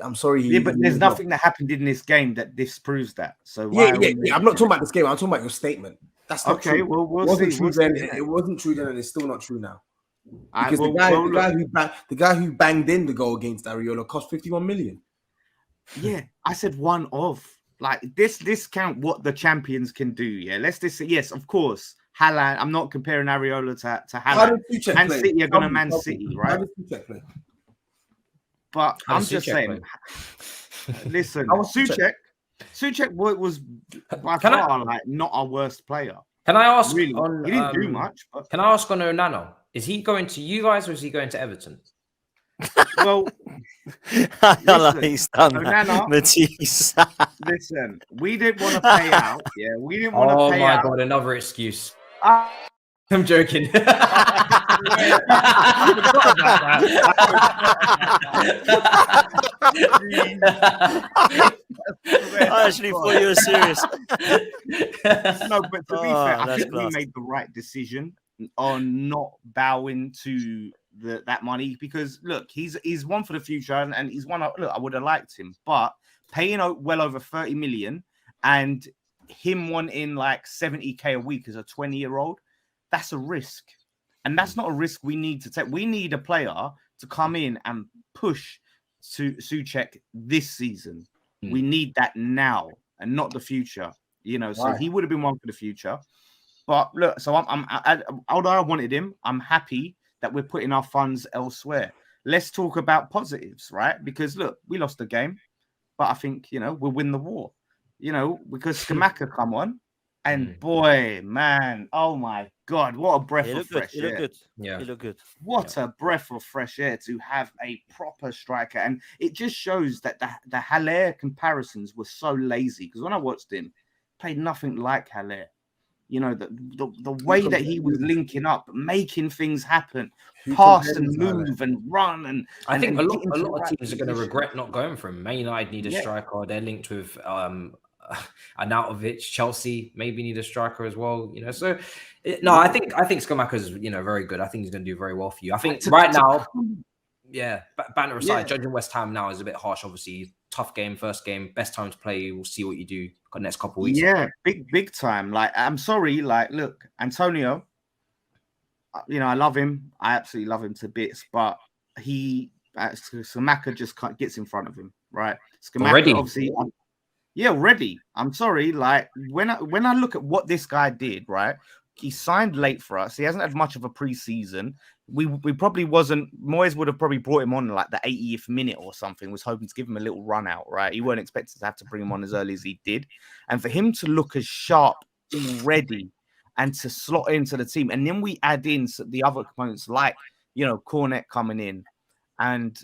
D: I'm sorry.
C: But there's nothing that happened in this game that disproves that. So
D: I'm not talking about this game. I'm talking about your statement. That's not
C: okay.
D: true.
C: Well, we'll
D: it wasn't
C: see.
D: true then. It wasn't true then, and it's still not true now. Because the guy who banged in the goal against Areola cost 51 million.
C: Yeah, I said one of. Like, this count what the champions can do. Yeah, let's just say, yes, of course. Hairline. I'm not comparing Areola to Hairline. Man City are gonna Man City, right?
D: How did Suchek play?
C: But I'm just saying. Listen, Suchek was by far like not our worst player.
A: Can I ask?
C: Really, he didn't do much. But...
A: Can I ask on Onana? Is he going to you guys or is he going to Everton?
C: Well,
B: he's done that. Matisse.
C: Listen, we didn't want to pay out. Yeah, we didn't want to pay out.
A: Oh my god, another excuse. I'm joking.
B: I actually thought you were serious.
C: No, but to be fair, I think we made the right decision on not bowing to that money because look, he's one for the future and he's one. Look, I would have liked him, but paying well over 30 million and him wanting like 70k a week as a 20-year-old, that's a risk, and that's not a risk we need to take. We need a player to come in and push Suchek this season. We need that now and not the future. You know, so he would have been one for the future. But look, so although I wanted him, I'm happy that we're putting our funds elsewhere. Let's talk about positives, right? Because look, we lost the game, but I think, you know, we'll win the war, you know, because Scamacca come on and boy, man, oh my God, what a breath of fresh air.
B: He looked good.
C: What a breath of fresh air to have a proper striker. And it just shows that the Haller comparisons were so lazy because when I watched him, played nothing like Haller. You know, the way that he was linking up, making things happen, pass and move and run. And
A: I think a lot of teams are going to regret not going for him. Man United need a striker. They're linked with Arnautovic. Chelsea maybe need a striker as well. You know, so no, I think Scamacca's, you know, very good. I think he's going to do very well for you. I think right now, banter aside, judging West Ham now is a bit harsh. Obviously, tough game, first game, best time to play. We'll see what you do the next couple of weeks.
C: Yeah, big time. Like, I'm sorry, like, look, Antonio, you know, I love him. I absolutely love him to bits, but Scamacca just gets in front of him, right? Scamacca, obviously, already. I'm sorry. Like when I look at what this guy did, right? He signed late for us. He hasn't had much of a preseason. We probably wasn't. Moyes would have probably brought him on like the 80th minute or something. Was hoping to give him a little run out, right? He weren't expected to have to bring him on as early as he did, and for him to look as sharp already and to slot into the team, and then we add in the other components like Cornet coming in, and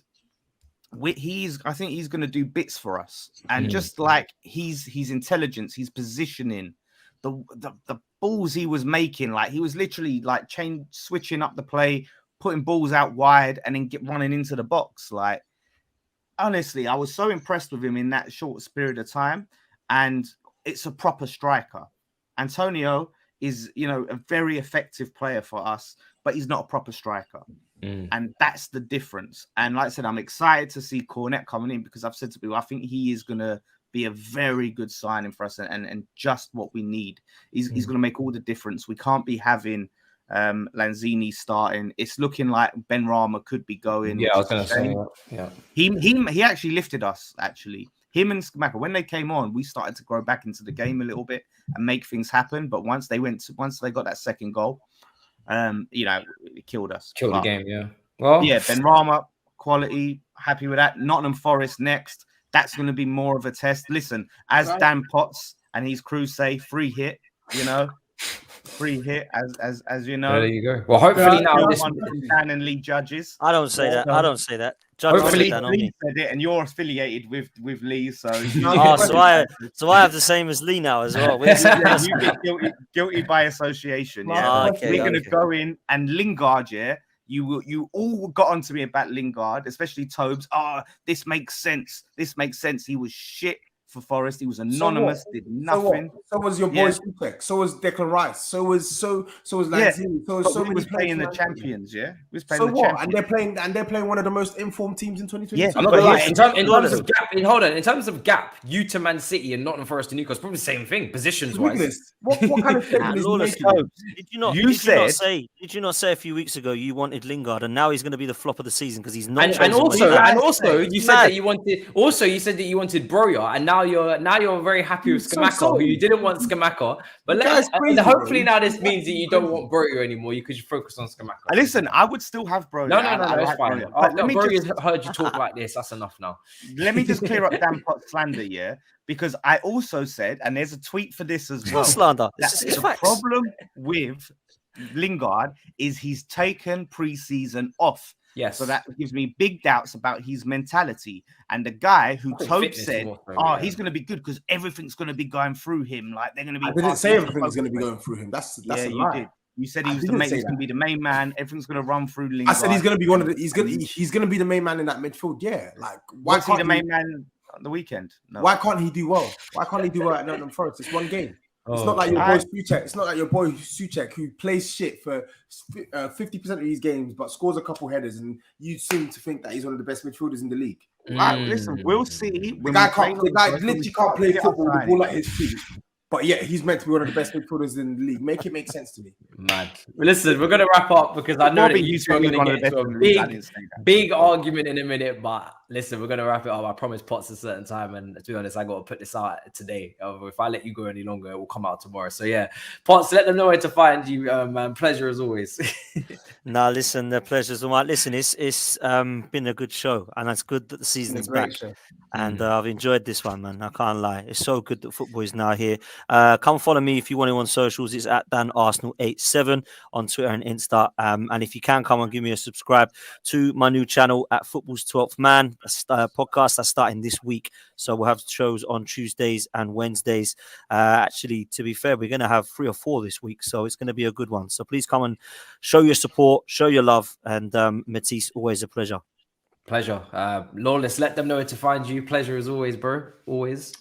C: I think he's going to do bits for us, and just like his intelligence, his positioning, the balls he was making, like he was literally like switching up the play, putting balls out wide, and then running into the box. Like honestly, I was so impressed with him in that short period of time, and it's a proper striker. Antonio is a very effective player for us, but he's not a proper striker. And that's the difference. And like I said, I'm excited to see Cornet coming in because I've said to people, I think he is going to be a very good signing for us and just what we need. He's going to make all the difference. We can't be having Lanzini starting. It's looking like Ben Rama could be going.
A: Yeah, I was going to say that. Yeah.
C: He actually lifted us, actually. Him and Scamacca, when they came on, we started to grow back into the game a little bit and make things happen. But once they got that second goal, it killed us.
A: The game, yeah. Well,
C: yeah, Ben Rama, quality, happy with that. Nottingham Forest next. That's going to be more of a test. Listen, as Dan Potts and his crew say, free hit, free hit, as you know.
A: There you go. Well, hopefully now this
C: Dan and Lee judges.
B: I don't say that. I don't say that.
C: Hopefully Lee said it, and you're affiliated with Lee, so
B: so I have the same as Lee now as well.
C: You get guilty by association. Yeah, we're going to go in and Lingard. Yeah, you all got onto me about Lingard, especially Tobs. This makes sense. He was shit for Forest. He was anonymous, did nothing.
D: So was your boy Supek. So was Declan Rice. So was Lanzini. So
C: he was playing the champions. Yeah, he was playing
D: so
C: the
D: what?
C: champions.
D: And they're playing one of the most informed teams in 2020.
C: Yeah,
A: I'm not gonna lie. In terms of gap, in terms of gap, you to Man City and Nottingham Forest and Newcastle, probably the same thing, positions wise.
D: What kind of statement is
B: Lawless,
D: making?
B: Did you not say a few weeks ago you wanted Lingard, and now he's going to be the flop of the season because he's not.
A: And also, you said that you wanted. Also, you said that you wanted Broja, and now you're very happy with Scamacca, who you didn't want Scamacca. But hopefully now this means that you don't want Broja anymore. You could focus on Scamacca.
C: Listen, I would still have Broja.
A: No, that's fine. Broja's heard you talk like this. That's enough now.
C: Let me just clear up Dan Potts slander, yeah, because I also said, and there's a tweet for this as well.
B: Slander.
C: The problem with Lingard is he's taken preseason off.
A: Yes.
C: So that gives me big doubts about his mentality. And the guy who Tobes said, he's going to be good because everything's going to be going through him. Like they're going to be.
D: I didn't say everything's going to be going through him. That's a lie.
C: You did. You said he's going to be the main man. Everything's going to run through Lingard.
D: I said he's going to be one of the. He's going to be the main man in that midfield. Yeah. Like
C: why can't he the main man on the weekend? No.
D: Why can't he do well? Why can't he do well at Nottingham Forest? It's one game. It's not like your boy Suchek. It's not like your boy Suchek who plays shit for 50% of these games, but scores a couple headers, and you seem to think that he's one of the best midfielders in the league.
C: Right, listen, we'll see.
D: The guy literally can't play football with the ball at his feet. But yeah, he's meant to be one of the best midfielders in the league. Make it make sense to me.
A: Mad. Listen, we're going to wrap up because I know that you two are going to get into a big argument in a minute. But listen, we're going to wrap it up. I promised Potts a certain time. And to be honest, I got to put this out today. If I let you go any longer, it will come out tomorrow. So yeah, Potts, let them know where to find you, man. Pleasure as always.
B: Listen, the pleasure's all right. Listen, it's been a good show. And it's good that the season's back. And I've enjoyed this one, man. I can't lie. It's so good that football is now here. Come follow me if you want to on socials. It's at DanArsenal87 on Twitter and Insta. And if you can, come and give me a subscribe to my new channel at Football's 12th Man, a podcast that's starting this week. So we'll have shows on Tuesdays and Wednesdays. Actually, to be fair, we're going to have 3 or 4 this week. So it's going to be a good one. So please come and show your support, show your love. And Matisse, always a pleasure.
A: Pleasure. Lawless, let them know where to find you. Pleasure as always, bro. Always.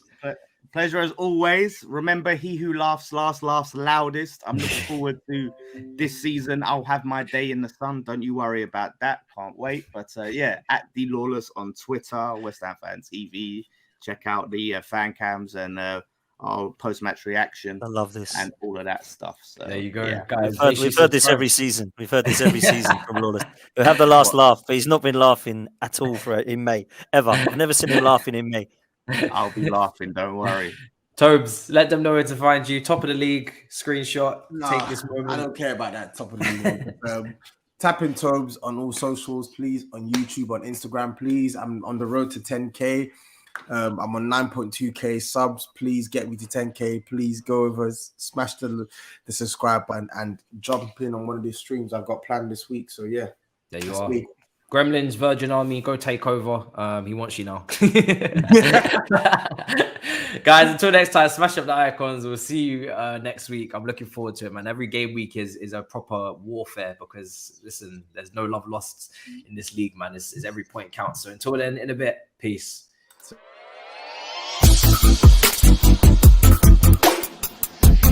C: Pleasure as always. Remember, he who laughs last laughs loudest. I'm looking forward to this season. I'll have my day in the sun. Don't you worry about that. Can't wait. But at D Lawless on Twitter, West Ham Fan TV. Check out the fan cams and our post-match reaction.
B: I love this
C: and all of that stuff. So
A: there you go, guys.
B: We've heard this every season. We've heard this every season from Lawless. We have the last laugh, but he's not been laughing at all in May ever. I've never seen him laughing in May.
C: I'll be laughing. Don't worry.
A: Tobs, let them know where to find you. Top of the league, screenshot. Take this
D: I
A: moment.
D: don't care about that top of the league. TapinTobs on all socials, please. On YouTube, on Instagram, please. I'm on the road to 10K. I'm on 9.2K subs. Please get me to 10K. Please go over, smash the subscribe button, and jump in on one of these streams I've got planned this week. So yeah,
A: There you
D: that's
A: are.
D: me.
A: Gremlins, Virgin Army, go take over. He wants you now. Guys, until next time, smash up the icons. We'll see you next week. I'm looking forward to it, man. Every game week is a proper warfare because, listen, there's no love lost in this league, man. It's every point counts. So until then, in a bit, peace.